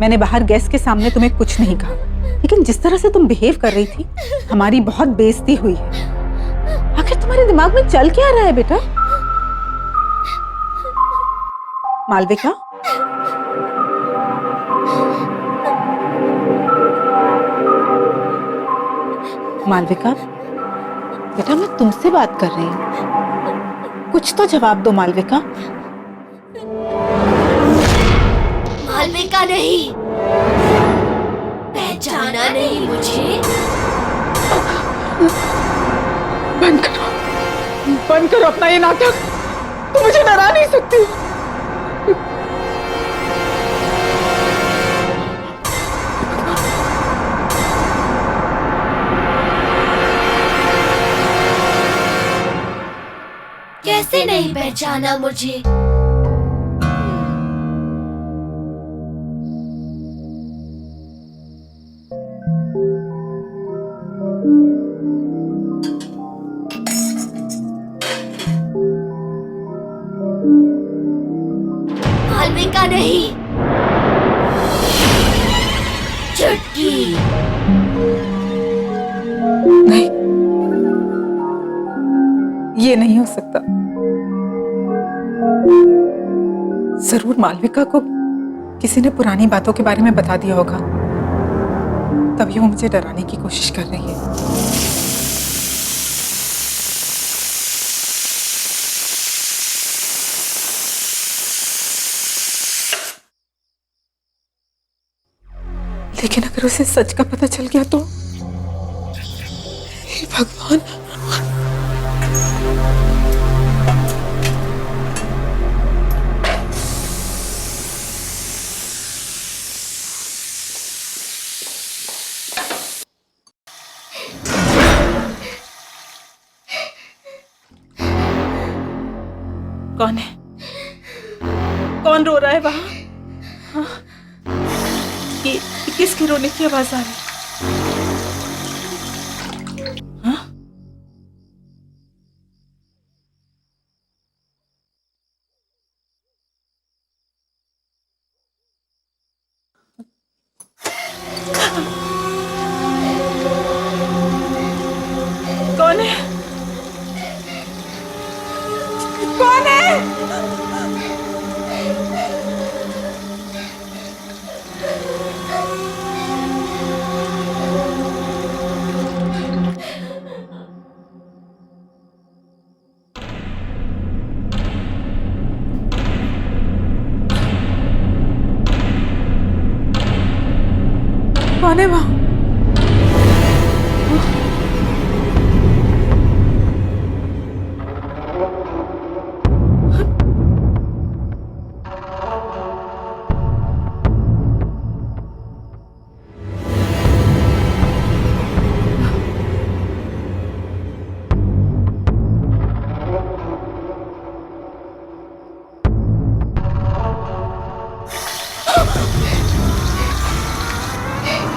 मैंने बाहर गेस्ट के सामने तुम्हें कुछ नहीं कहा, लेकिन जिस तरह से तुम बिहेव कर रही थी, हमारी बहुत बेइज्जती हुई है। आखिर तुम्हारे दिमाग में चल क्या रहा है बेटा? मालविका, मालविका, बेटा मैं तुमसे बात कर रही हूँ, कुछ तो जवाब दो मालविका। मालविका नहीं, पहचाना नहीं मुझे? बंद करो अपना ये नाटक, तुम मुझे डरा नहीं सकती। कैसे नहीं पहचाना मुझे? मालविका नहीं, चुटकी। नहीं, ये नहीं हो सकता। जरूर मालविका को किसी ने पुरानी बातों के बारे में बता दिया होगा, तभी वो मुझे डराने की कोशिश कर रही है। लेकिन अगर उसे सच का पता चल गया तो? हे भगवान। कौन है? कौन रो रहा है वहां? हाँ? ये किसकी रोने की आवाज आ रही है? हाँ? कौन है? कौन है? कौन है वहां?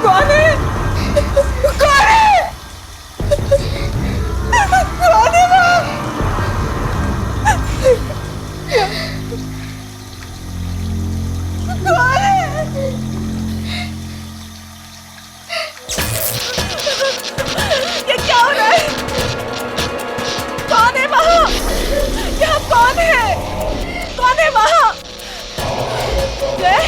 कौन है? कौन है? कौन है वहां? कौन है? ये क्या हो रहा है? कौन है वहां? यहाँ कौन है? कौन है वहां? जय?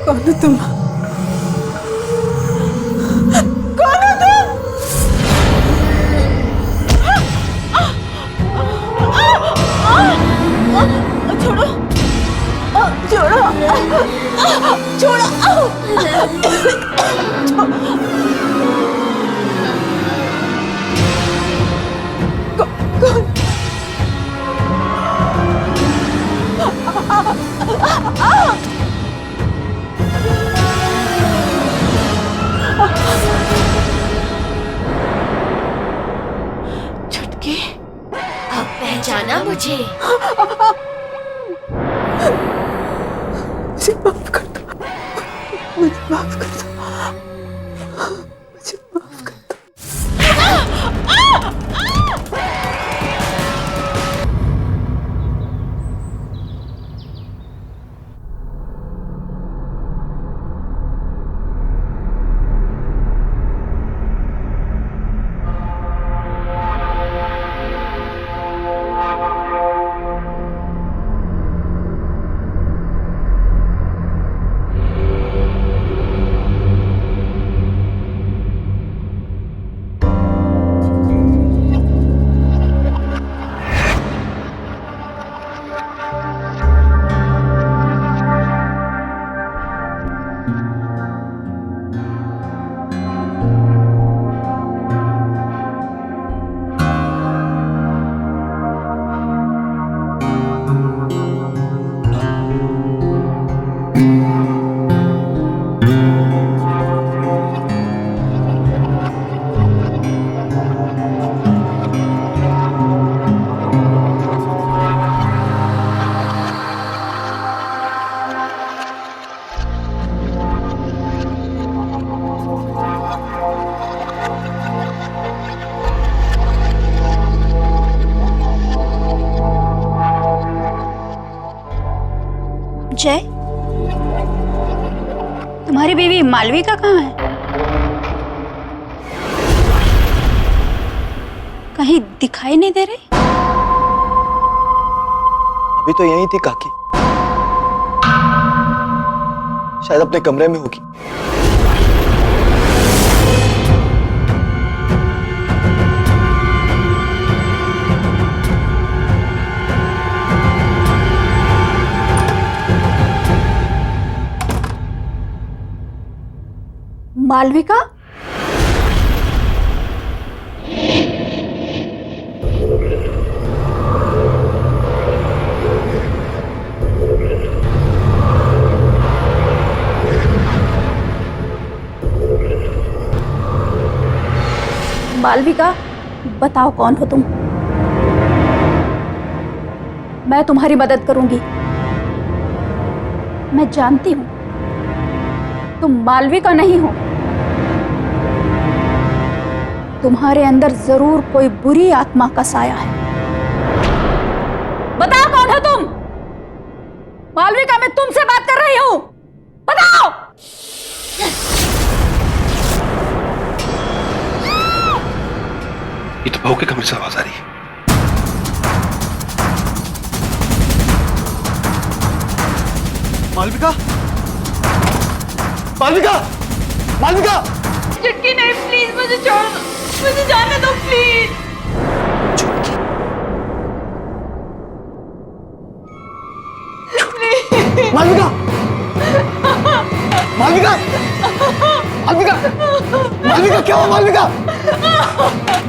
कौन हो तुम? कौन हो तुम? छोड़ो, छोड़ो, छोड़ो। कौन? चुटकी, अब पहचाना मुझे? मुझे माफ कर दो, मुझे माफ कर दो, मुझे माफ कर दो। मालविका कहाँ है? कहीं दिखाई नहीं दे रही। अभी तो यही थी काकी, शायद अपने कमरे में होगी। मालविका? मालविका, बताओ कौन हो तुम? मैं तुम्हारी मदद करूंगी। मैं जानती हूं तुम मालविका नहीं हो। तुम्हारे अंदर जरूर कोई बुरी आत्मा का साया है। बताओ कौन हो तुम? मालविका, मैं तुमसे बात कर रही हूं, बताओ। ये तो बहू के कमरे से आवाज आ रही है। मालविका, मालविका, मालविका! चुटकी नहीं, प्लीज मुझे छोड़ दो, मुझे जाने दो प्लीज। मालविका, मालविका, मालविका, मालविका, क्या हुआ मालविका?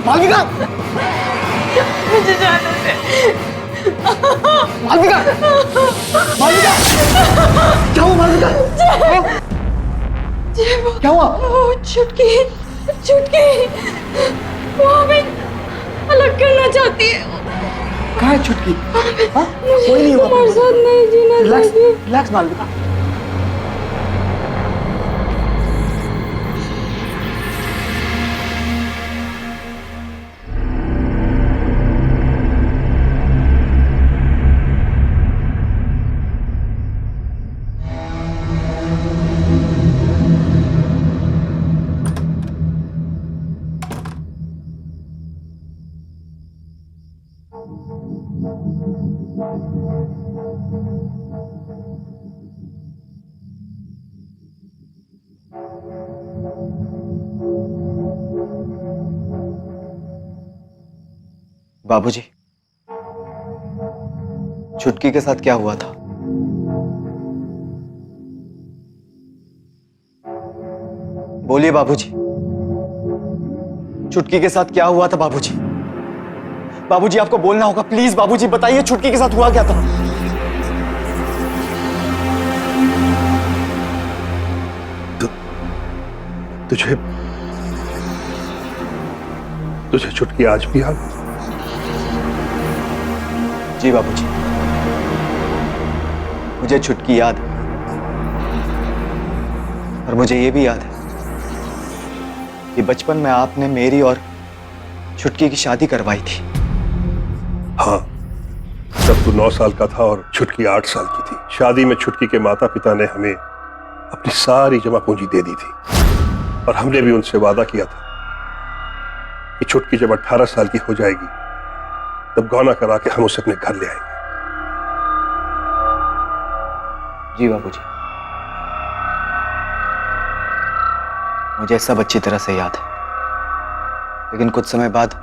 मालविका, मुझे जाने दे। मालविका, मालविका, क्या हुआ मालविका? क्या हुआ? चुटकी, चुटकी, वो हमें अलग करना चाहती है। कहाँ है छुटकी? हाँ? कोई नहीं हुआ। तुम्हारे साथ नहीं जीना चाहिए। रिलैक्स मालविका। बाबूजी, छुटकी के साथ क्या हुआ था? बोलिए बाबूजी, छुटकी के साथ क्या हुआ था बाबूजी? बाबूजी, आपको बोलना होगा, प्लीज बाबूजी बताइए, छुटकी के साथ हुआ क्या था? तुझे छुटकी आज भी याद? जी बाबूजी, मुझे छुटकी याद है। और मुझे ये भी याद है कि बचपन में आपने मेरी और छुटकी की शादी करवाई थी। हाँ, तब तू 9 साल का था और छुटकी 8 साल की थी। शादी में छुटकी के माता पिता ने हमें अपनी सारी जमा पूंजी दे दी थी और हमने भी उनसे वादा किया था कि छुटकी जब 18 साल की हो जाएगी तब गौना करा के हम उसे अपने घर ले आएंगे। जी बाबूजी, मुझे सब अच्छी तरह से याद है। लेकिन कुछ समय बाद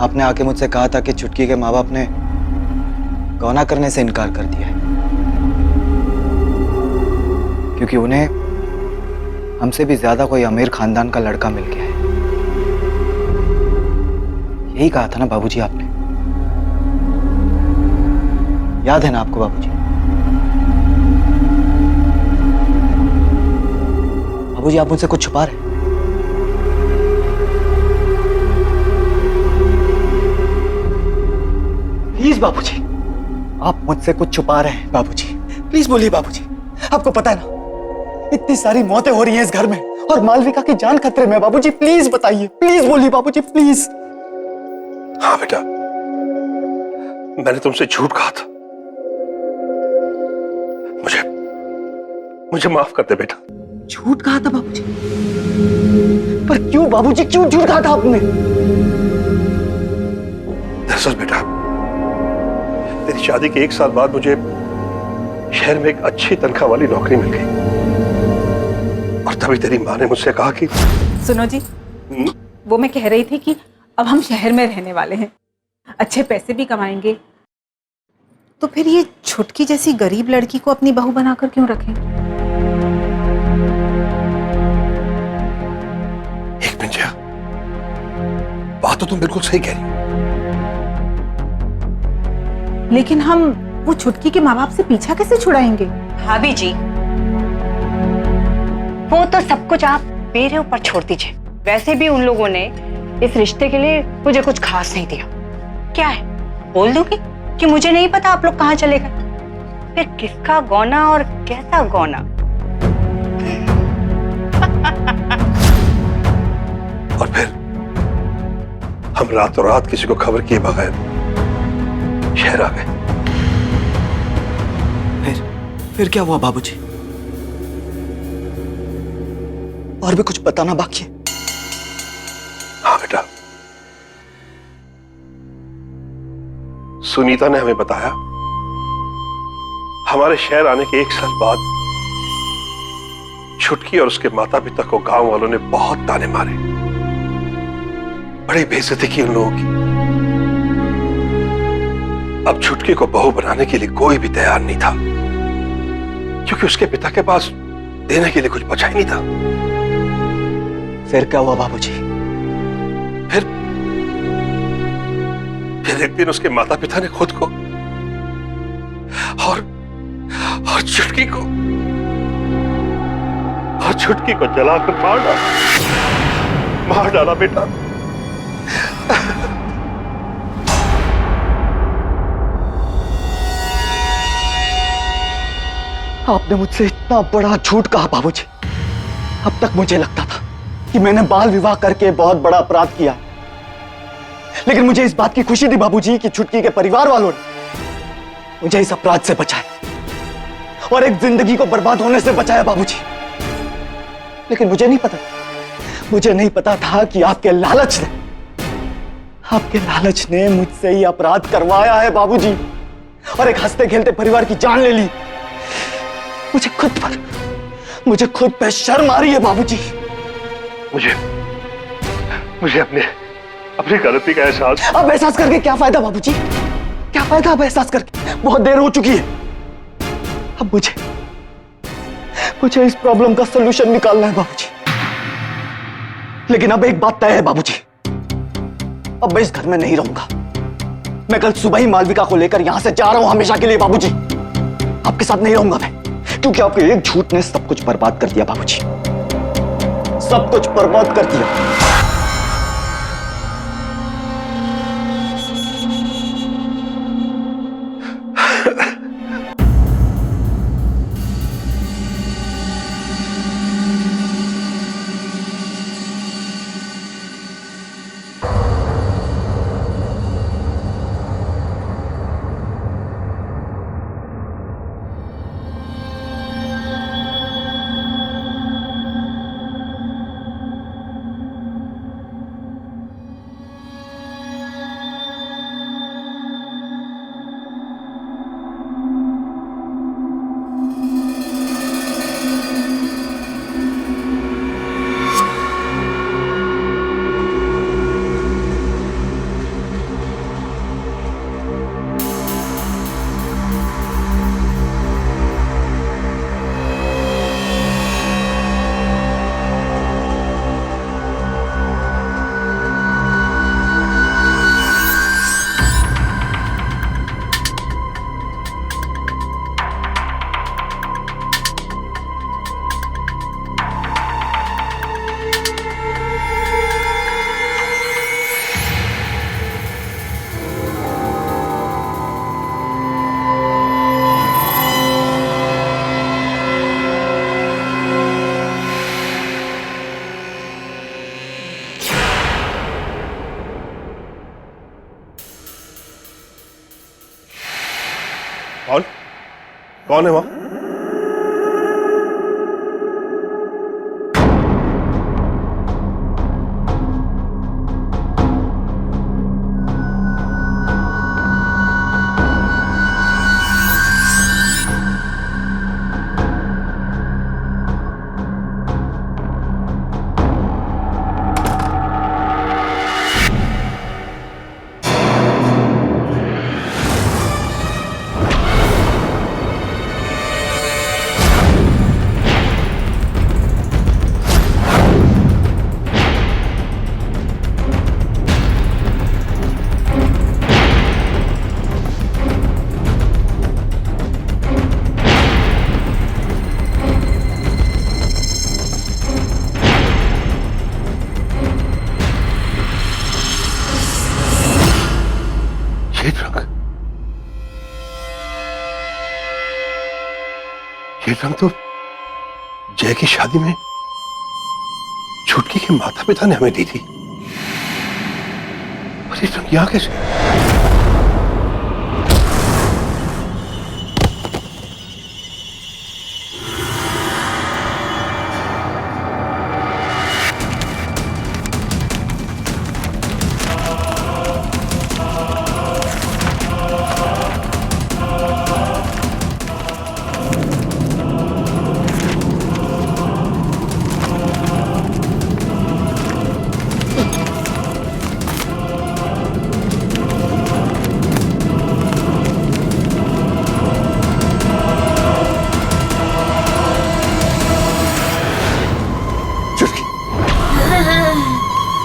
आपने आके मुझसे कहा था कि छुटकी के माँ बाप ने गौना करने से इनकार कर दिया है क्योंकि उन्हें हमसे भी ज्यादा कोई अमीर खानदान का लड़का मिल गया है। यही कहा था ना बाबूजी आपने? याद है ना आपको बाबूजी? बाबूजी, आप मुझसे कुछ छुपा रहे हैं? प्लीज बाबूजी, आप मुझसे कुछ छुपा रहे हैं बाबूजी। प्लीज बोलिए बाबूजी। आपको पता है ना, इतनी सारी मौतें हो रही हैं इस घर में और मालविका की जान खतरे में। बाबूजी प्लीज बताइए, प्लीज बोलिए बाबूजी, प्लीज। हाँ बेटा, मैंने तुमसे झूठ कहा था। मुझे माफ कर दे बेटा। झूठ कहा था बाबूजी? पर क्यों बाबूजी, क्यों झूठ कहा था आपने? दरअसल बेटा, तेरी शादी के 1 साल बाद मुझे शहर में एक अच्छी तनख्वाह वाली नौकरी मिल गई और तभी तेरी माँ ने मुझसे कहा कि सुनो जी, वो मैं कह रही थी कि अब हम शहर में रहने वाले हैं, अच्छे पैसे भी कमाएंगे, तो फिर ये छुटकी जैसी गरीब लड़की को अपनी बहू बनाकर क्यों रखें? एक मिनट, बात तो तुम बिल्कुल सही कह रही हो, लेकिन हम वो छुटकी के माँ बाप से पीछा कैसे छुड़ाएंगे? भाभी जी, वो तो सब कुछ आप मेरे ऊपर छोड़ दीजिए। वैसे भी उन लोगों ने इस रिश्ते के लिए मुझे कुछ खास नहीं दिया। क्या है, बोल दूंगी कि मुझे नहीं पता आप लोग कहाँ चले गए। फिर किसका गौना और कैसा गौना। और फिर हम रातों रात किसी को खबर किए बगैर शहर आ गए। फिर क्या हुआ बाबूजी? और भी कुछ बताना बाकी है? हाँ बेटा, सुनीता ने हमें बताया हमारे शहर आने के 1 साल बाद छुटकी और उसके माता पिता को गांव वालों ने बहुत ताने मारे, बड़ी बेइज्जती की उन लोगों की। अब छुटकी को बहू बनाने के लिए कोई भी तैयार नहीं था, क्योंकि उसके पिता के पास देने के लिए कुछ बचा ही नहीं था। फिर क्या हुआ बाबूजी? फिर एक दिन उसके माता पिता ने खुद को और छुटकी को जलाकर मार डाला बेटा। आपने मुझसे इतना बड़ा झूठ कहा बाबूजी। अब तक मुझे लगता था कि मैंने बाल विवाह करके बहुत बड़ा अपराध किया, लेकिन मुझे इस बात की खुशी थी बाबूजी कि छुटकी के परिवार वालों ने मुझे इस अपराध से बचाया और एक जिंदगी को बर्बाद होने से बचाया बाबूजी। लेकिन मुझे नहीं पता था कि आपके लालच ने मुझसे ये अपराध करवाया है बाबूजी, और एक हंसते खेलते परिवार की जान ले ली। मुझे खुद पे शर्म आ रही है बाबूजी। मुझे अपनी गलती का एहसास। अब एहसास करके क्या फायदा बाबूजी? क्या फायदा अब एहसास करके? बहुत देर हो चुकी है। अब मुझे इस प्रॉब्लम का सलूशन निकालना है बाबूजी। लेकिन अब एक बात तय है बाबूजी, अब मैं इस घर में नहीं रहूंगा। मैं कल सुबह ही मालविका को लेकर यहां से जा रहा हूं हमेशा के लिए बाबूजी। आपके साथ नहीं रहूंगा मैं, क्योंकि आपके एक झूठ ने सब कुछ बर्बाद कर दिया बाबूजी, सब कुछ बर्बाद कर दिया। कौन है वहां? ये रंग तो जय की शादी में छुटकी के माता पिता ने हमें दी थी, और ये रंग यहां कैसे?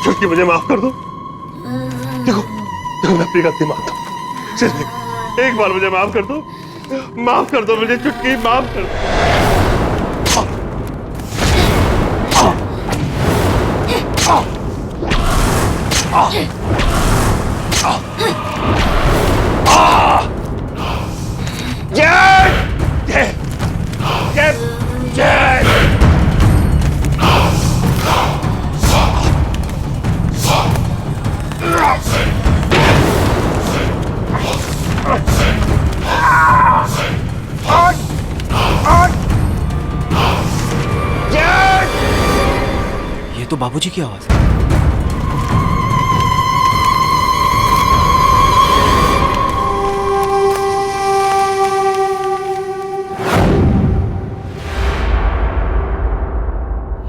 छुटकी मुझे माफ कर दो। देखो देखो मैं अपनी गलती मानता हूँ, सिर्फ एक बार मुझे माफ कर दो, माफ कर दो मुझे छुटकी, माफ कर दो। जय जय जय जय। ये तो बाबूजी की आवाज है।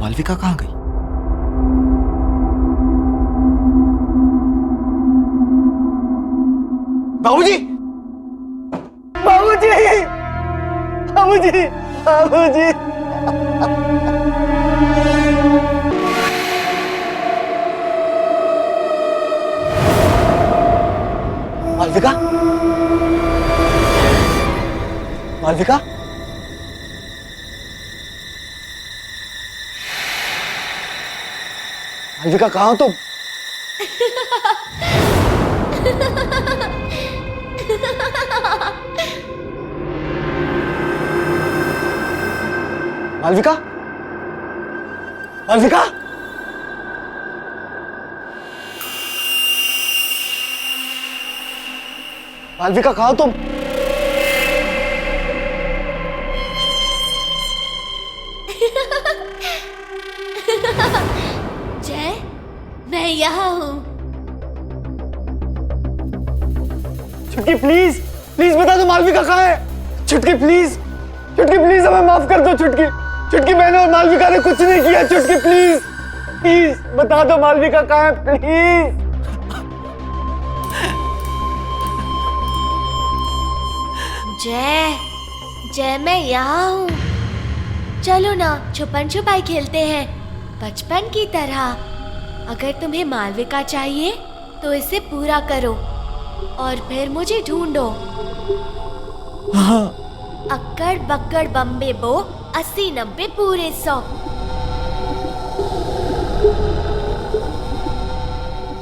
मालविका कहाँ गई? बाबूजी बाबूजी बाबूजी बाबूजी। मालविका मालविका मालविका कहाँ हो तुम? मालविका मालविका मालविका कहाँ तुम? जय मैं यहाँ हूँ। छुटकी प्लीज प्लीज बता दो मालविका कहाँ है। छुटकी प्लीज हमें माफ कर दो। छुटकी छुटकी मैंने और मालविका ने कुछ नहीं किया। छुटकी प्लीज प्लीज बता दो मालविका कहाँ है प्लीज। जय मैं यहाँ हूँ। चलो ना छुपन छुपाई खेलते हैं बचपन की तरह। अगर तुम्हें मालविका चाहिए तो इसे पूरा करो और फिर मुझे ढूंढो। हाँ। अक्कड़ बक्कड़ बम्बे बो 80-90 पूरे 100।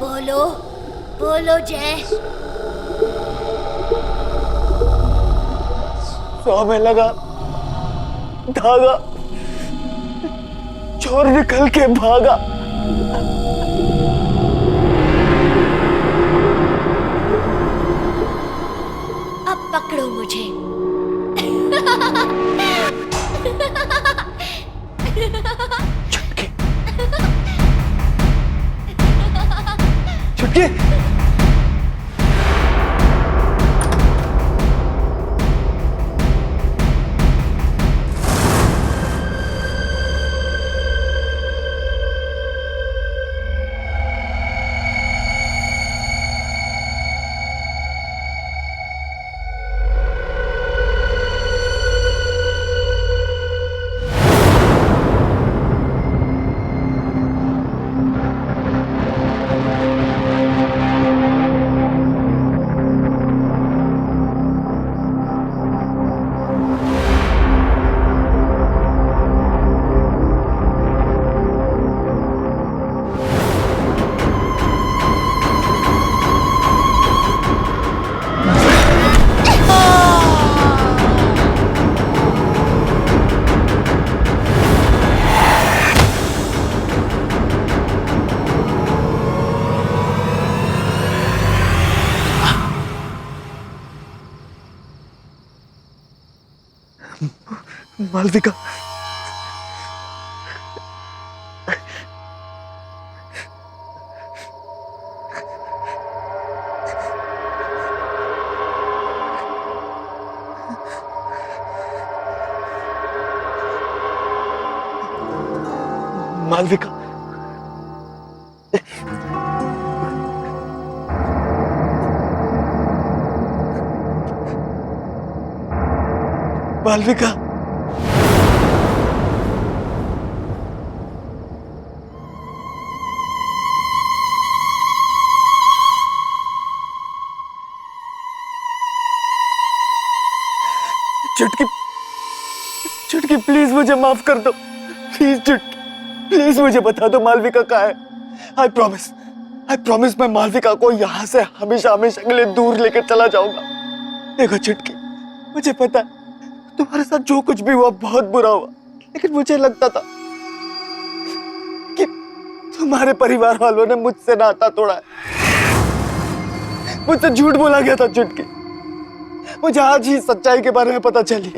बोलो बोलो जय। 100 में लगा धागा, चोर निकल के भागा। अब पकड़ो मुझे। छुटकी छुटकी मालविका, मालविका, मालविका, चुटकी, चुटकी प्लीज मुझे माफ कर दो, प्लीज चुटकी, प्लीज मुझे बता दो मालविका कहाँ है। आई प्रॉमिस मैं मालविका को यहाँ से हमेशा हमेशा के लिए दूर लेकर चला जाऊंगा। देखो चुटकी, मुझे पता है तुम्हारे साथ जो कुछ भी हुआ बहुत बुरा हुआ, लेकिन मुझे लगता था कि तुम्हारे परिवार वालों ने मुझसे नाता तोड़ा है, मुझसे झूठ बोला गया था चुटकी। मुझे आज ही सच्चाई के बारे में पता चली।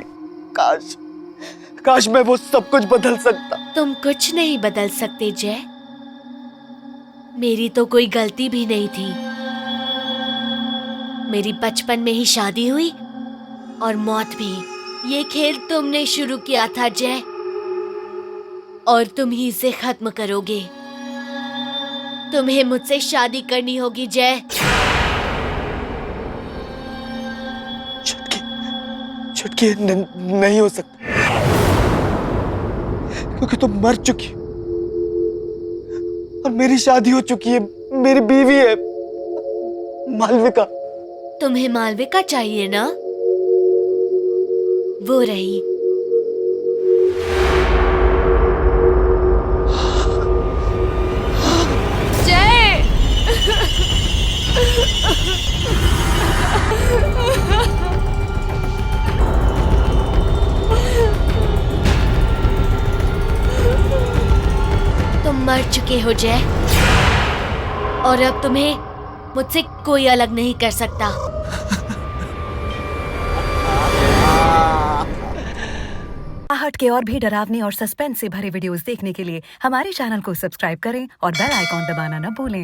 काश मैं वो सब कुछ बदल सकता। तुम कुछ नहीं बदल सकते जय, मेरी तो कोई गलती भी नहीं थी। मेरी बचपन में ही शादी हुई और मौत भी। ये खेल तुमने शुरू किया था जय, और तुम ही इसे खत्म करोगे। तुम्हें मुझसे शादी करनी होगी जय। चुटकी नहीं हो सकता, क्योंकि तुम मर चुकी हो और मेरी शादी हो चुकी है, मेरी बीवी है मालविका। तुम्हें मालविका चाहिए ना, वो रही। जय तुम मर चुके हो जय, और अब तुम्हें मुझसे कोई अलग नहीं कर सकता। आहट के और भी डरावने और सस्पेंस से भरे वीडियोस देखने के लिए हमारे चैनल को सब्सक्राइब करें और बेल आइकॉन दबाना न भूलें।